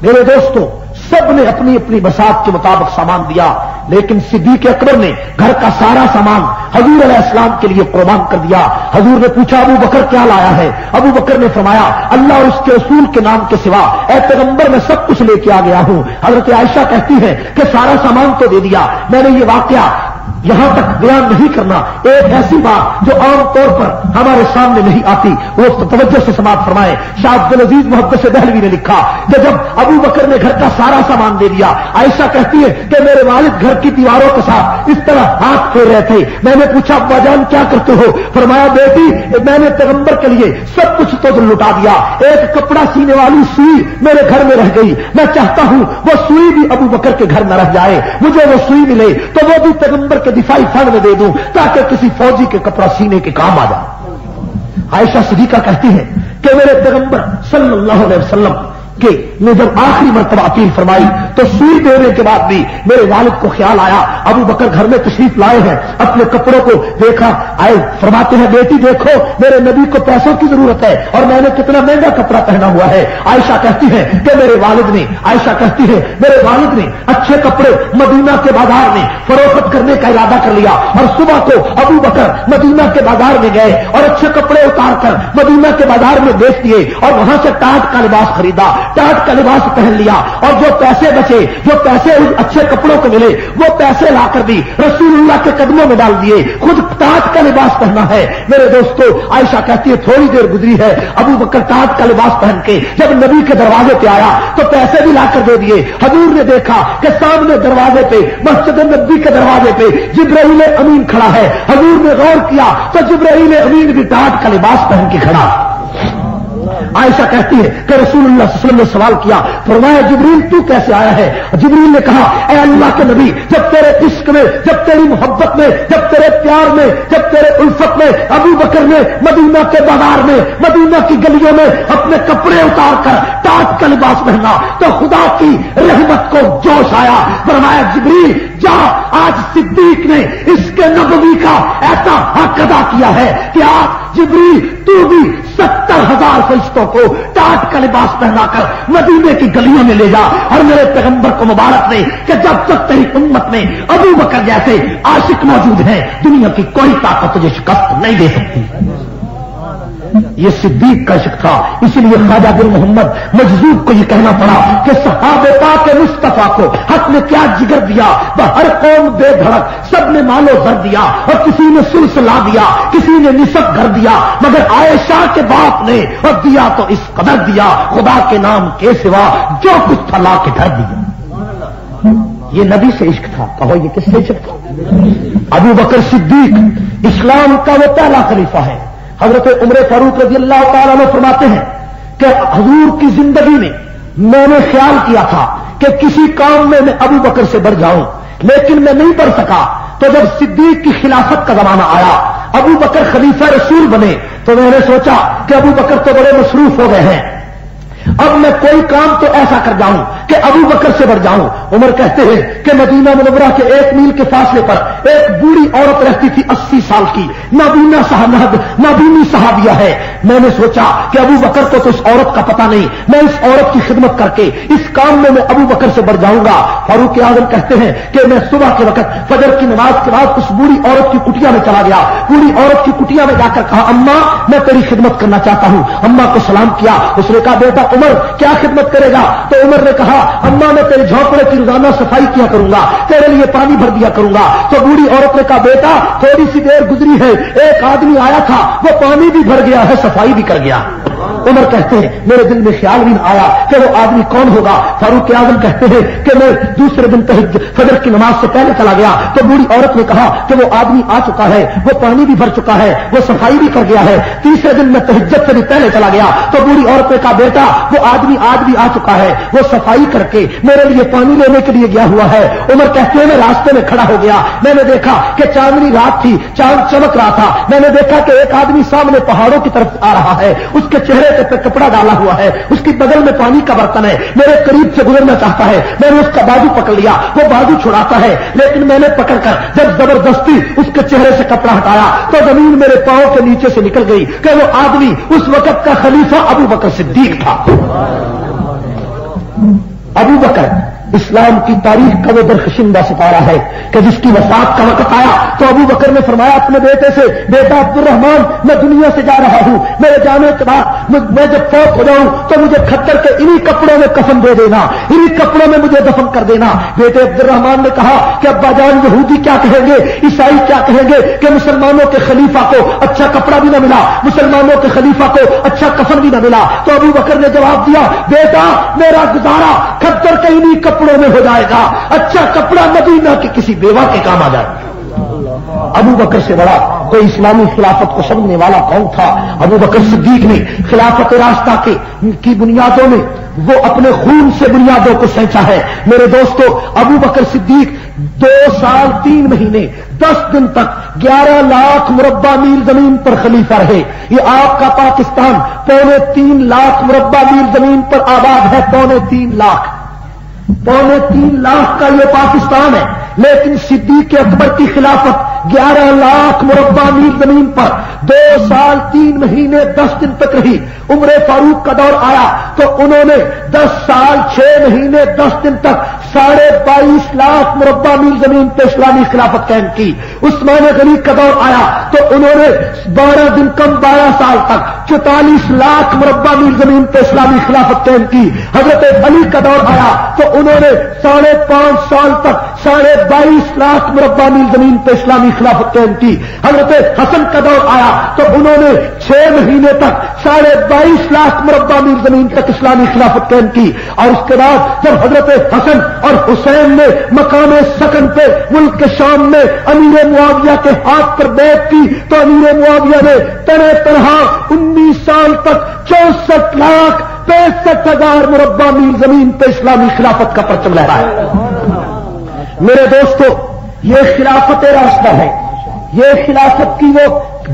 میرے دوستوں سب نے اپنی اپنی بساط کے مطابق سامان دیا، لیکن صدیق اکبر نے گھر کا سارا سامان حضور علیہ السلام کے لیے قربان کر دیا۔ حضور نے پوچھا ابو بکر کیا لایا ہے؟ ابو بکر نے فرمایا اللہ اور اس کے رسول کے نام کے سوا اے پیغمبر میں سب کچھ لے کے آ گیا ہوں۔ حضرت عائشہ کہتی ہے کہ سارا سامان تو دے دیا، میں نے یہ واقعہ یہاں تک بیان نہیں کرنا، ایک ایسی بات جو عام طور پر ہمارے سامنے نہیں آتی وہ توجہ سے سماعت فرمائے۔ شاہ عبدالعزیز محدث دہلوی نے لکھا کہ جب ابو بکر نے گھر کا سارا سامان دے دیا، عائشہ کہتی ہے کہ میرے والد گھر کی دیواروں کے ساتھ اس طرح ہاتھ پھیر رہے تھے، میں نے پوچھا ابا جان کیا کرتے ہو؟ فرمایا بیٹی میں نے پیغمبر کے لیے سب کچھ تو لٹا دیا، ایک کپڑا سینے والی سوئی میرے گھر میں رہ گئی، میں چاہتا ہوں وہ سوئی بھی ابو بکر کے گھر نہ رہ جائے، مجھے وہ سوئی ملے تو وہ بھی پیغمبر کے دفاعی فنڈ میں دے دوں تاکہ کسی فوجی کے کپڑا سینے کے کام آ جائے۔ عائشہ صدیقہ کہتی ہے کہ میرے پیغمبر صلی اللہ علیہ وسلم کہ نے جب آخری مرتبہ اپیل فرمائی تو سوئی دینے کے بعد بھی میرے والد کو خیال آیا ابو بکر گھر میں تشریف لائے ہیں، اپنے کپڑوں کو دیکھا، آئے فرماتے ہیں بیٹی دیکھو میرے نبی کو پیسوں کی ضرورت ہے اور میں نے کتنا مہنگا کپڑا پہنا ہوا ہے۔ عائشہ کہتی ہے کہ میرے والد نے اچھے کپڑے مدینہ کے بازار میں فروخت کرنے کا ارادہ کر لیا اور صبح کو ابو بکر مدینہ کے بازار میں گئے اور اچھے کپڑے اتار کر مدینہ کے بازار میں بیچ دیے اور وہاں سے ٹاٹ کا لباس خریدا، ٹاٹ کا لباس پہن لیا اور جو پیسے بچے، جو پیسے اچھے کپڑوں کو ملے وہ پیسے لا کر بھی رسول اللہ کے قدموں میں ڈال دیے، خود ٹاٹ کا لباس پہنا ہے۔ میرے دوستو عائشہ کہتی ہے تھوڑی دیر گزری ہے، ابو بکر ٹاٹ کا لباس پہن کے جب نبی کے دروازے پہ آیا تو پیسے بھی لا کر دے دیے۔ حضور نے دیکھا کہ سامنے دروازے پہ مسجد نبی کے دروازے پہ جبرائیل امین کھڑا ہے، حضور نے غور کیا تو جبرائیل امین بھی ٹاٹ کا لباس پہن کے کھڑا۔ عائشہ کہتی ہے کہ رسول اللہ صلی اللہ علیہ وسلم نے سوال کیا، فرمایا جبریل تو کیسے آیا ہے؟ جبریل نے کہا اے اللہ کے نبی، جب تیرے عشق میں، جب تیری محبت میں، جب تیرے پیار میں، جب تیرے الفت میں ابو بکر نے مدینہ کے بازار میں، مدینہ کی گلیوں میں اپنے کپڑے اتار کر ٹاٹ کا لباس پہنا تو خدا کی رحمت کو جوش آیا۔ فرمایا جبریل جا، آج صدیق نے اس کے نبوی کا ایسا حق ادا کیا ہے کہ آج جبریل تو بھی 70,000 فرشتوں کو ٹاٹ کا لباس پہنا کر مدینے کی گلیوں میں لے جا، اور میرے پیغمبر کو مبارک دے کہ جب تک تیری امت میں ابو بکر جیسے عاشق موجود ہیں، دنیا کی کوئی طاقت تجھے شکست نہیں دے سکتی۔ یہ صدیق کا عشق تھا، اسی لیے خواجہ بن محمد مجذوب کو یہ کہنا پڑا کہ صحابہ پاک مصطفیٰ کو حق نے کیا جگر دیا، ہر قوم بے دھڑک، سب نے مال و زر دیا، اور کسی نے سلسلہ دیا، کسی نے نصف گھر دیا، مگر عائشہ کے باپ نے اور دیا تو اس قدر دیا، خدا کے نام کے سوا جو کچھ تھا لا کے گھر دیا۔ یہ نبی سے عشق تھا، کہو یہ کس سے عشق تھا؟ ابو بکر صدیق اسلام کا وہ پہلا خلیفہ ہے۔ حضرت عمر فاروق رضی اللہ تعالیٰ عنہ فرماتے ہیں کہ حضور کی زندگی میں نے خیال کیا تھا کہ کسی کام میں ابو بکر سے بڑھ جاؤں، لیکن میں نہیں بڑھ سکا۔ تو جب صدیق کی خلافت کا زمانہ آیا، ابو بکر خلیفہ رسول بنے، تو میں نے سوچا کہ ابو بکر تو بڑے مصروف ہو گئے ہیں، اب میں کوئی کام تو ایسا کر جاؤں کہ ابو بکر سے بڑھ جاؤں۔ عمر کہتے ہیں کہ مدینہ منورہ کے 1 میل کے فاصلے پر ایک بوڑھی عورت رہتی تھی 80 سال کی، نابینی صحابیہ ہے۔ میں نے سوچا کہ ابو بکر کو تو اس عورت کا پتہ نہیں، میں اس عورت کی خدمت کر کے اس کام میں ابو بکر سے بڑھ جاؤں گا۔ فاروق اعظم کہتے ہیں کہ میں صبح کے وقت فجر کی نماز کے بعد اس بوڑھی عورت کی کٹیا میں چلا گیا۔ بوڑھی عورت کی کٹیا میں جا کر کہا اماں میں تیری خدمت کرنا چاہتا ہوں۔ اماں کو سلام کیا، اس نے کہا بیٹا عمر کیا خدمت کرے گا؟ تو عمر نے کہا اماں میں تیرے جھونپڑے کی روزانہ صفائی کیا کروں گا، تیرے لیے پانی بھر دیا کروں گا۔ تو بوڑھی عورت نے کہا بیٹا تھوڑی سی دیر گزری ہے، ایک آدمی آیا تھا، وہ پانی بھی بھر گیا ہے، صفائی بھی کر گیا۔ عمر کہتے ہیں میرے دل میں خیال بھی نہ آیا کہ وہ آدمی کون ہوگا۔ فاروق اعظم کہتے ہیں کہ میں دوسرے دن فجر کی نماز سے پہلے چلا گیا تو بوڑھی عورت نے کہا کہ وہ آدمی آ چکا ہے، وہ پانی بھی بھر چکا ہے، وہ صفائی بھی کر گیا ہے۔ تیسرے دن میں تہجد سے بھی پہلے چلا گیا تو بوڑھی عورت نے کہا بیٹا وہ آدمی آج بھی آ چکا ہے، وہ صفائی کر کے میرے لیے پانی لینے کے لیے گیا ہوا ہے۔ عمر کہتے ہیں میں راستے میں کھڑا ہو گیا، میں نے دیکھا کہ چاندنی رات تھی، چاند چمک رہا تھا، میں نے دیکھا کہ ایک آدمی سامنے پہاڑوں کی طرف آ رہا ہے، اس کے چہرے پہ کپڑا ڈالا ہوا ہے، اس کی بغل میں پانی کا برتن ہے، میرے قریب سے گزرنا چاہتا ہے، میں نے اس کا بازو پکڑ لیا، وہ بازو چھڑاتا ہے، لیکن میں نے پکڑ کر جب زبردستی اس کے چہرے سے کپڑا ہٹایا تو زمین میرے پاؤں کے نیچے سے نکل گئی کہ وہ آدمی اس وقت کا خلیفہ ابو بکر صدیق تھا۔ ابو بکر اسلام کی تاریخ کا وہ درخشندہ ستارہ ہے کہ جس کی وفات کا وقت آیا تو ابو بکر نے فرمایا اپنے بیٹے سے بیٹا عبد الرحمان میں دنیا سے جا رہا ہوں، میرے جانے کے بعد میں جب فوت ہو جاؤں تو مجھے کھٹر کے انہی کپڑوں میں کفن دے دینا، انہی کپڑوں میں مجھے دفن کر دینا۔ بیٹے عبد الرحمان نے کہا کہ ابا جان یہودی کیا کہیں گے، عیسائی کیا کہیں گے کہ مسلمانوں کے خلیفہ کو اچھا کپڑا بھی نہ ملا، مسلمانوں کے خلیفہ کو اچھا کفن بھی نہ ملا۔ تو ابو بکر نے جواب دیا بیٹا میرا گزارا کھٹر کے انہی کپڑوں میں ہو جائے گا، اچھا کپڑا مدینہ کی کسی بیوہ کے کام آ جائے گا۔ ابو بکر سے بڑا کوئی اسلامی خلافت کو سمجھنے والا کون تھا؟ ابو بکر صدیق نے خلافت راستہ کی بنیادوں میں وہ اپنے خون سے بنیادوں کو سینچا ہے۔ میرے دوستو ابو بکر صدیق 2 سال 3 مہینے 10 دن تک 11 لاکھ مربع میل زمین پر خلیفہ رہے۔ یہ آپ کا پاکستان 3.25 لاکھ مربع میل زمین پر آباد ہے، 3.25 لاکھ کا یہ پاکستان ہے، لیکن صدیق اکبر کی خلافت 11 لاکھ مربع میل زمین پر 2 سال 3 مہینے 10 دن تک رہی۔ عمر فاروق کا دور آیا تو انہوں نے 10 سال 6 مہینے 10 دن تک 22.5 لاکھ مربع میل زمین پہ اسلامی خلافت قائم کی۔ عثمان غنی کا دور آیا تو انہوں نے 12 دن کم 12 سال تک 44 لاکھ مربع میل زمین پہ اسلامی خلافت قائم کی۔ حضرت علی کا دور آیا تو انہوں نے 5.5 سال تک 22.5 لاکھ مربع میل زمین پہ اسلامی اسلامی خلافت قائم کی. حضرت حسن کا دور آیا تو انہوں نے 6 مہینے تک 22.5 لاکھ مربع میل زمین تک اسلامی خلافت قائم کی. اور اس کے بعد جب حضرت حسن اور حسین نے مقام سکن پہ ملک کے شام میں امیر معاویہ کے ہاتھ پر بیعت کی تو امیر معاویہ نے تنہا 19 سال تک 64,65,000 مربع میل زمین پہ اسلامی خلافت کا پرچم لہرایا. میرے دوستو، یہ خلافت راستہ ہے، یہ خلافت کی وہ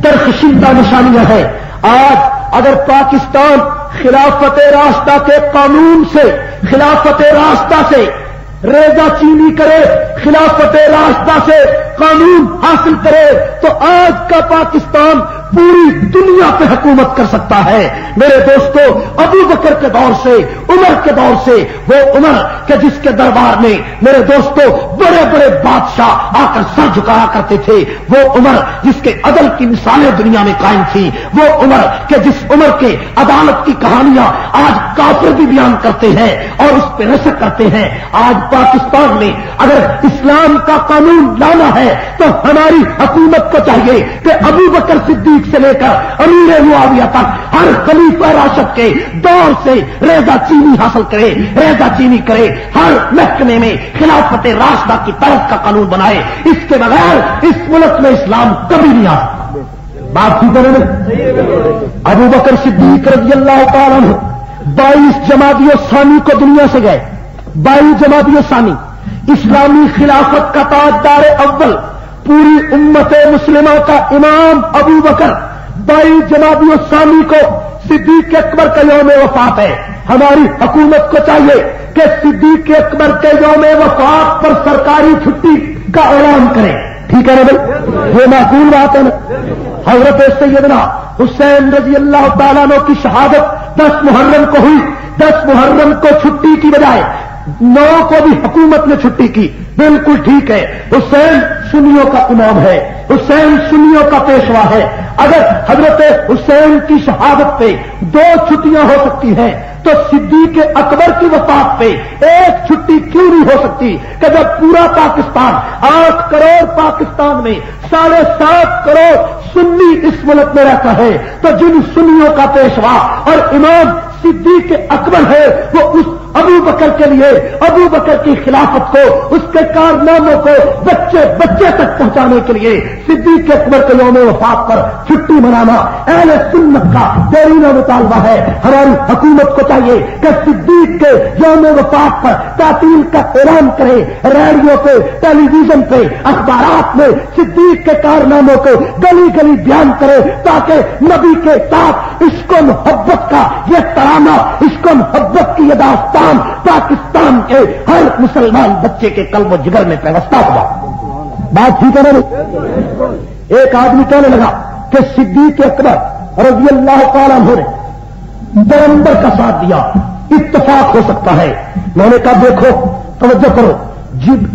درخشیدہ نشانیاں ہیں. آج اگر پاکستان خلافت راستہ کے قانون سے، خلافت راستہ سے ریزہ چینی کرے، خلافت راستہ سے قانون حاصل کرے تو آج کا پاکستان پوری دنیا پہ حکومت کر سکتا ہے. میرے دوستو، ابو بکر کے دور سے، عمر کے دور سے، وہ عمر کہ جس کے دربار میں میرے دوستو بڑے بڑے بادشاہ آ کر سر جھکایا کرتے تھے، وہ عمر جس کے عدل کی مثالیں دنیا میں قائم تھیں، وہ عمر کہ جس عمر کے عدالت کی کہانیاں آج کافر بھی بیان کرتے ہیں اور اس پہ رشک کرتے ہیں. آج پاکستان میں اگر اسلام کا قانون لانا ہے تو ہماری حکومت کو چاہیے کہ ابو بکر صدیق سے لے کر امیر معاویہ تک ہر خلیفہ راشد کے دور سے ریزہ چینی حاصل کرے، ریزہ چینی کرے، ہر محکمے میں خلافت راستہ کی طرف کا قانون بنائے. اس کے بغیر اس ملک میں اسلام کبھی نہیں آ سکتا. بات کی کریں ابو بکر صدیق رضی اللہ تعالیٰ عنہ 22 جمادی الثانی کو دنیا سے گئے. 22 جمادی الثانی اسلامی خلافت کا تاجدار اول، پوری امت مسلمہ کا امام ابو بکر 22 جمادی الثانی کو صدیق اکبر کا یوم وفات ہے. ہماری حکومت کو چاہیے کہ صدیق اکبر کے یوم وفات پر سرکاری چھٹی کا اعلان کرے. ٹھیک ہے نا بھائی، یہ معقول بات ہے نا. حضرت سیدنا حسین رضی اللہ تعالیٰ عنہ کی شہادت 10 محرم کو ہوئی. 10 محرم کو چھٹی کی بجائے 9 کو بھی حکومت نے چھٹی کی. بالکل ٹھیک ہے، حسین سنیوں کا امام ہے، حسین سنیوں کا پیشوا ہے. اگر حضرت حسین کی شہادت پہ 2 چھٹیاں ہو سکتی ہیں تو صدیق اکبر کی وفات پہ 1 چھٹی کیوں نہیں ہو سکتی کہ جب پورا پاکستان 8 کروڑ پاکستان میں 7.5 کروڑ سنی اس ملک میں رہتا ہے تو جن سنیوں کا پیشوا اور امام صدیق اکبر ہے وہ اس ابو بکر کے لیے، ابو بکر کی خلافت کو، اس کے کارناموں کو بچے بچے تک پہنچانے کے لیے صدیق اکبر کے یوم وفات پر چھٹی منانا اہل سنت کا دیرینہ مطالبہ ہے. ہماری حکومت کو چاہیے کہ صدیق کے یوم وفات پر تعطیل کا اعلان کرے، ریڈیو پہ، ٹیلی ویژن پہ، اخبارات میں صدیق کے کارناموں کو گلی گلی بیان کرے تاکہ نبی کے ساتھ عشق و محبت کا یہ ترانہ، عشق و محبت کی یہ داستان پاکستان کے ہر مسلمان بچے کے قلب و جگر میں پیوستہ ہوا. بات ٹھیک ہے نا. ایک آدمی کہنے لگا کہ صدیق اکبر رضی اللہ تعالیٰ عنہ نے پیغمبر کا ساتھ دیا، اتفاق ہو سکتا ہے. میں نے کہا دیکھو، توجہ کرو،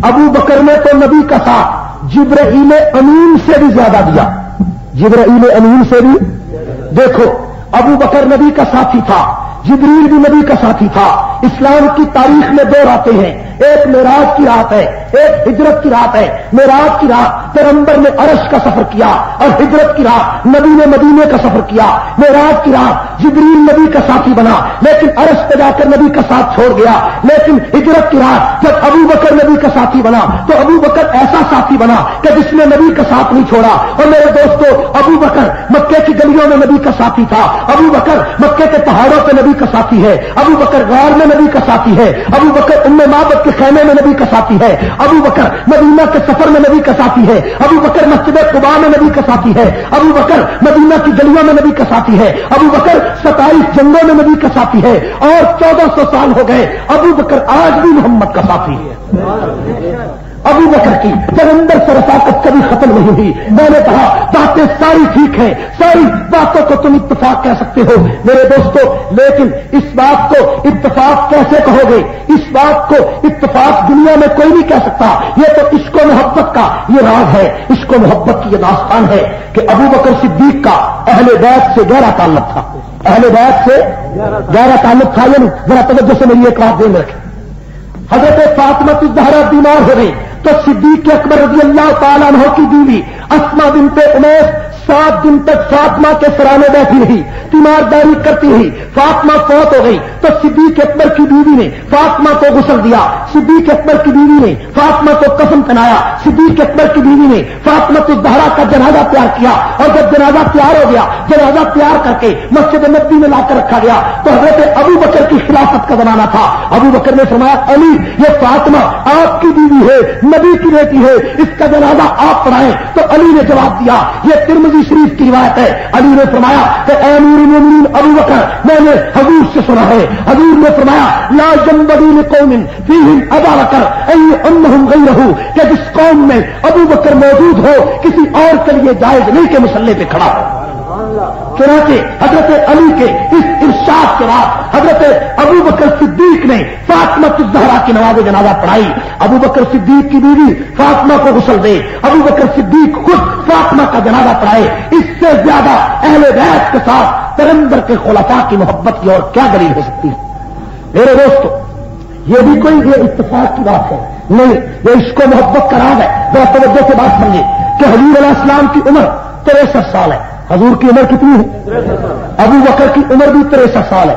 ابو بکر نے تو نبی کا ساتھ جبرائیل امین سے بھی زیادہ دیا. جبرائیل امین سے بھی. دیکھو، ابو بکر نبی کا ساتھی تھا، جبریل بھی نبی کا ساتھی تھا. اسلام کی تاریخ میں 2 راتیں ہیں، ایک معراج کی رات ہے، ایک ہجرت کی رات ہے. معراج کی رات پیغمبر نے عرش کا سفر کیا اور ہجرت کی رات نبی نے مدینے کا سفر کیا. معراج کی رات جبریل نبی کا ساتھی بنا لیکن عرش پہ جا کر نبی کا ساتھ چھوڑ گیا. لیکن ہجرت کی رات جب ابو بکر نبی کا ساتھی بنا تو ابو بکر ایسا ساتھی بنا کہ جس نے نبی کا ساتھ نہیں چھوڑا. اور میرے دوستو، ابو بکر مکے کی گلیوں میں نبی کا ساتھی تھا، ابو بکر مکے کے پہاڑوں پہ نبی کا ساتھی ہے، ابو بکر غار میں نبی کا ساتھی ہے، ابو بکر ام معبد کے خیمے میں نبی کا ساتھی ہے، ابو بکر مدینہ کے سفر میں نبی کا ساتھی ہے، ابو بکر مسجد قباء میں نبی کا ساتھی ہے، ابو بکر مدینہ کی گلیوں میں نبی کا ساتھی ہے، ابو بکر 27 جنگوں میں نبی کا ساتھی ہے اور 1400 سال ہو گئے ابو بکر آج بھی محمد کا ساتھی ہے. ابو بکر کی پیغمبر سے رفاقت کبھی ختم نہیں ہوئی. میں نے کہا باتیں ساری ٹھیک ہیں، ساری باتوں کو تم اتفاق کہہ سکتے ہو میرے دوستو، لیکن اس بات کو اتفاق کیسے کہو گے؟ اس بات کو اتفاق دنیا میں کوئی نہیں کہہ سکتا. یہ تو عشق و محبت کا یہ راز ہے، عشق و محبت کی یہ داستان ہے کہ ابو بکر صدیق کا اہل بیت سے گہرا تعلق تھا. اہل بیت سے گہرا تعلق تھا. یعنی ذرا توجہ سے میری ایک بات دین رکھیں. حضرت فاطمہ الزہرا بیمار ہو گئی تو صدیق اکبر رضی اللہ تعالیٰ عنہ کی بیوی اسما بنت امیس 7 دن تک فاطمہ کے سرانے بیٹھی رہی، تیمارداری کرتی رہی. فاطمہ فوت ہو گئی تو صدیق اکبر کی بیوی نے فاطمہ کو غسل دیا، صدیق اکبر کی بیوی نے فاطمہ کو کفن پہنایا، صدیق اکبر کی بیوی نے فاطمہ الزہرا کا جنازہ تیار کیا. اور جب جنازہ تیار ہو گیا، جنازہ تیار کر کے مسجد نبوی میں لا کر رکھا گیا تو حضرت ابو بکر کی خلافت کا زمانہ تھا. ابو بکر نے فرمایا علی یہ فاطمہ آپ کی بیوی ہے، نبی کی بیٹی ہے، اس کا جنازہ آپ پڑھائیں. تو علی نے جواب دیا، یہ ترمذی شریف کی روایت ہے، علی نے فرمایا کہ اے امیر المومنین ابو بکر میں نے حضور سے سنا ہے، حضور نے فرمایا لا ينبغي لقوم فيهم ابا بکر ان انهم غیرہ، کہ جس قوم میں ابو بکر موجود ہو کسی اور کے لیے جائز نہیں کہ مصلی پہ کھڑا ہو. چنانچہ حضرت علی کے اس ارشاد کے بعد حضرت ابو بکر صدیق نے فاطمہ الزہرا کی نماز جنازہ پڑھائی. ابو بکر صدیق کی بیوی فاطمہ کو غسل دے، ابو بکر صدیق خود فاطمہ کا جنازہ پڑھائے. اس سے زیادہ اہل بیت کے ساتھ پیغمبر کے خلفاء کی محبت کی اور کیا دلیل ہو سکتی ہے؟ میرے دوستو یہ بھی کوئی یہ اتفاق کی بات ہے نہیں، یہ عشق و محبت کا راز ہے. ذرا توجہ سے بات سمجھے کہ حضور علیہ السلام کی عمر 63 سال ہے. حضور کی عمر کتنی ہے؟ ابو بکر کی عمر بھی 63 سال ہے.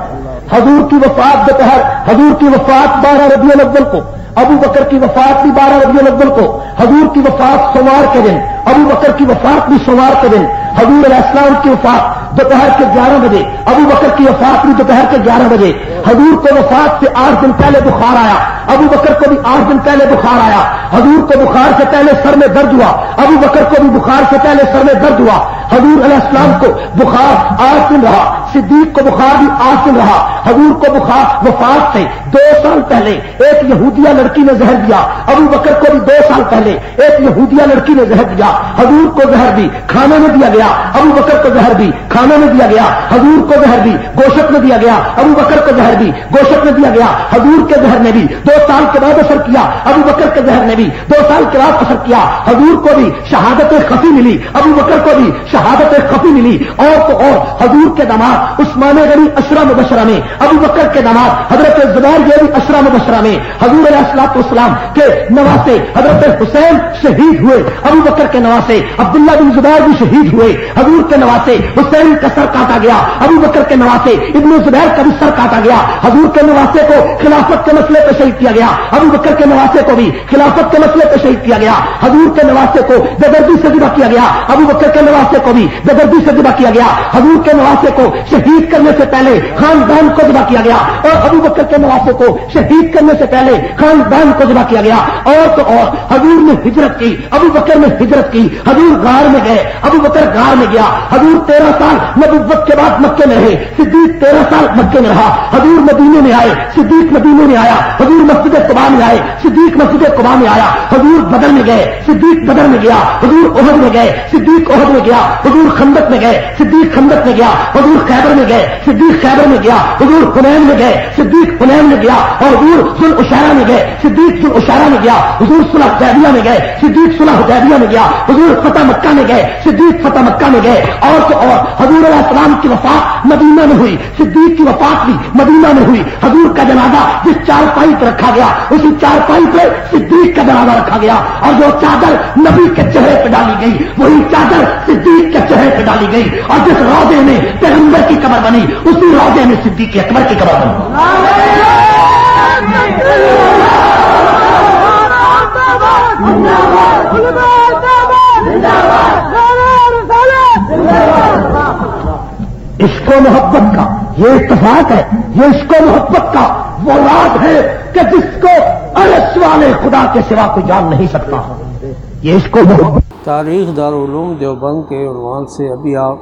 حضور کی وفات دوپہر، حضور کی وفات 12 ربیع الاول کو، ابو بکر کی وفات بھی 12 ربیع الاول کو. حضور کی وفات سوموار کے دن، ابو بکر کی وفات بھی سوموار کے دن. حضور علیہ السلام کی وفات دوپہر کے 11 بجے، ابو بکر کی وفات بھی دوپہر کے 11 بجے. حضور کو وفات سے 8 دن پہلے بخار آیا، ابو بکر کو بھی 8 دن پہلے بخار آیا. حضور کو بخار سے پہلے سر میں درد ہوا، ابو بکر کو بھی بخار سے پہلے سر میں درد ہوا. حضور علیہ السلام کو بخار 8 دن رہا، صدیق کو بخار بھی 8 دن رہا. حضور کو بخار وفات سے 2 سال پہلے ایک یہودیہ لڑکی نے زہر دیا، ابو بکر کو بھی 2 سال پہلے ایک یہودیہ لڑکی نے زہر دیا. حضور کو زہر بھی کھانے میں دیا گیا، ابو بکر کو زہر بھی کھانے میں دیا گیا. حضور کو زہر بھی گوشت میں دیا گیا، ابو بکر کو زہر بھی گوشت میں دیا گیا. حضور کے زہر نے بھی 2 سال کے بعد اثر کیا، ابو بکر کے زہر نے بھی 2 سال کے بعد اثر کیا. حضور کو بھی شہادت خفی ملی، ابو بکر کو بھی شہادت خفی ملی. اور تو اور حضور کے داماد عثمان غنی اشرا مبشرہ میں، ابو بکر کے داماد حضرت زبیر یہ بھی اشرا مبشرہ میں. حضور علیہ الصلوۃ والسلام کے نواسے حضرت حسین شہید ہوئے، ابو بکر کے نواسے عبداللہ بن زبیر بھی شہید ہوئے. حضور کے نواسے حسین کا سر کاٹا گیا، ابو بکر کے نواسے ابن زبیر کا بھی سر کاٹا گیا. حضور کے نواسے کو خلافت کے مسئلے پہ شہید کیا گیا، ابو بکر کے نواسے کو بھی خلافت کے مسئلے پہ شہید کیا گیا. حضور کے نواسے کو بےدردی سے ذبح کیا گیا، ابو بکر کے نواسے کو بھی بےدردی سے ذبح کیا گیا. حضور کے نواسے کو شہید کرنے سے پہلے خاندان کو ذبح کیا گیا، اور ابو بکر کے نواسے کو شہید کرنے سے پہلے خاندان کو ذبح کیا گیا. اور تو اور حضور نے ہجرت کی، ابو بکر نے ہجرت کی. حضور غار میں گئے، ابو بکر غار میں گیا. حضور 13 سال نبوت کے بعد مکے میں رہے، صدیق 13 سال مکے میں رہا. حضور مدینے میں آئے، صدیق مدینے میں آیا. حضور مسجد قباء میں آئے، صدیق مسجد قباء میں آیا. حضور بدر میں گئے، صدیق بدر میں گیا. حضور احد میں گئے، صدیق احد میں گیا. حضور خندق میں گئے، صدیق خندق میں گیا. حضور خیبر میں گئے، صدیق خیبر میں گیا. حضور حنین میں گئے، صدیق حنین میں گیا. اور حضور ذوالعشیرہ میں گئے، صدیق ذوالعشیرہ میں گیا. حضور صلح حدیبیہ میں گئے، صدیق صلح حدیبیہ میں گیا. حضور فتح مکہ میں گئے، صدیق فتح مکہ میں گئے. اور تو اور حضور علیہ السلام کی وفات مدینہ میں ہوئی، صدیق کی وفات بھی مدینہ میں ہوئی. حضور کا جنازہ جس چارپائی پہ رکھا گیا اسی چارپائی پہ صدیق کا جنازہ رکھا گیا. اور جو چادر نبی کے چہرے پہ ڈالی گئی وہی چادر صدیق کے چہرے پہ ڈالی گئی. اور جس روضے میں پیغمبر کی قبر بنی اسی روضے میں صدیق اکبر کی قبر بنی. عشق و محبت کا یہ اتفاق ہے، یہ عشق و محبت کا وہ راز ہے کہ جس کو عرش والے خدا کے سوا کوئی جان نہیں سکتا. یہ عشق و محبت. تاریخ دارالعلوم دیوبند کے عنوان سے ابھی آپ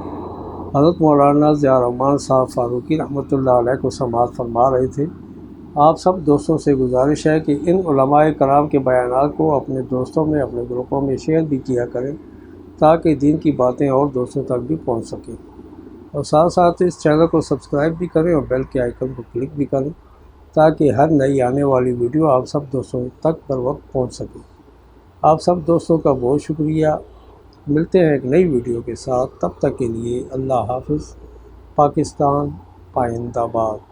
حضرت مولانا ضیاء الرحمن صاحب فاروقی رحمۃ اللہ علیہ کو سماعت فرما رہے تھے. آپ سب دوستوں سے گزارش ہے کہ ان علماء کرام کے بیانات کو اپنے دوستوں میں، اپنے گروپوں میں شیئر بھی کیا کریں تاکہ دین کی باتیں اور دوستوں تک بھی پہنچ سکیں. اور ساتھ ساتھ اس چینل کو سبسکرائب بھی کریں اور بیل کے آئیکن کو کلک بھی کریں تاکہ ہر نئی آنے والی ویڈیو آپ سب دوستوں تک پر وقت پہنچ سکے. آپ سب دوستوں کا بہت شکریہ. ملتے ہیں ایک نئی ویڈیو کے ساتھ، تب تک کے لیے اللہ حافظ. پاکستان پائندہ باد.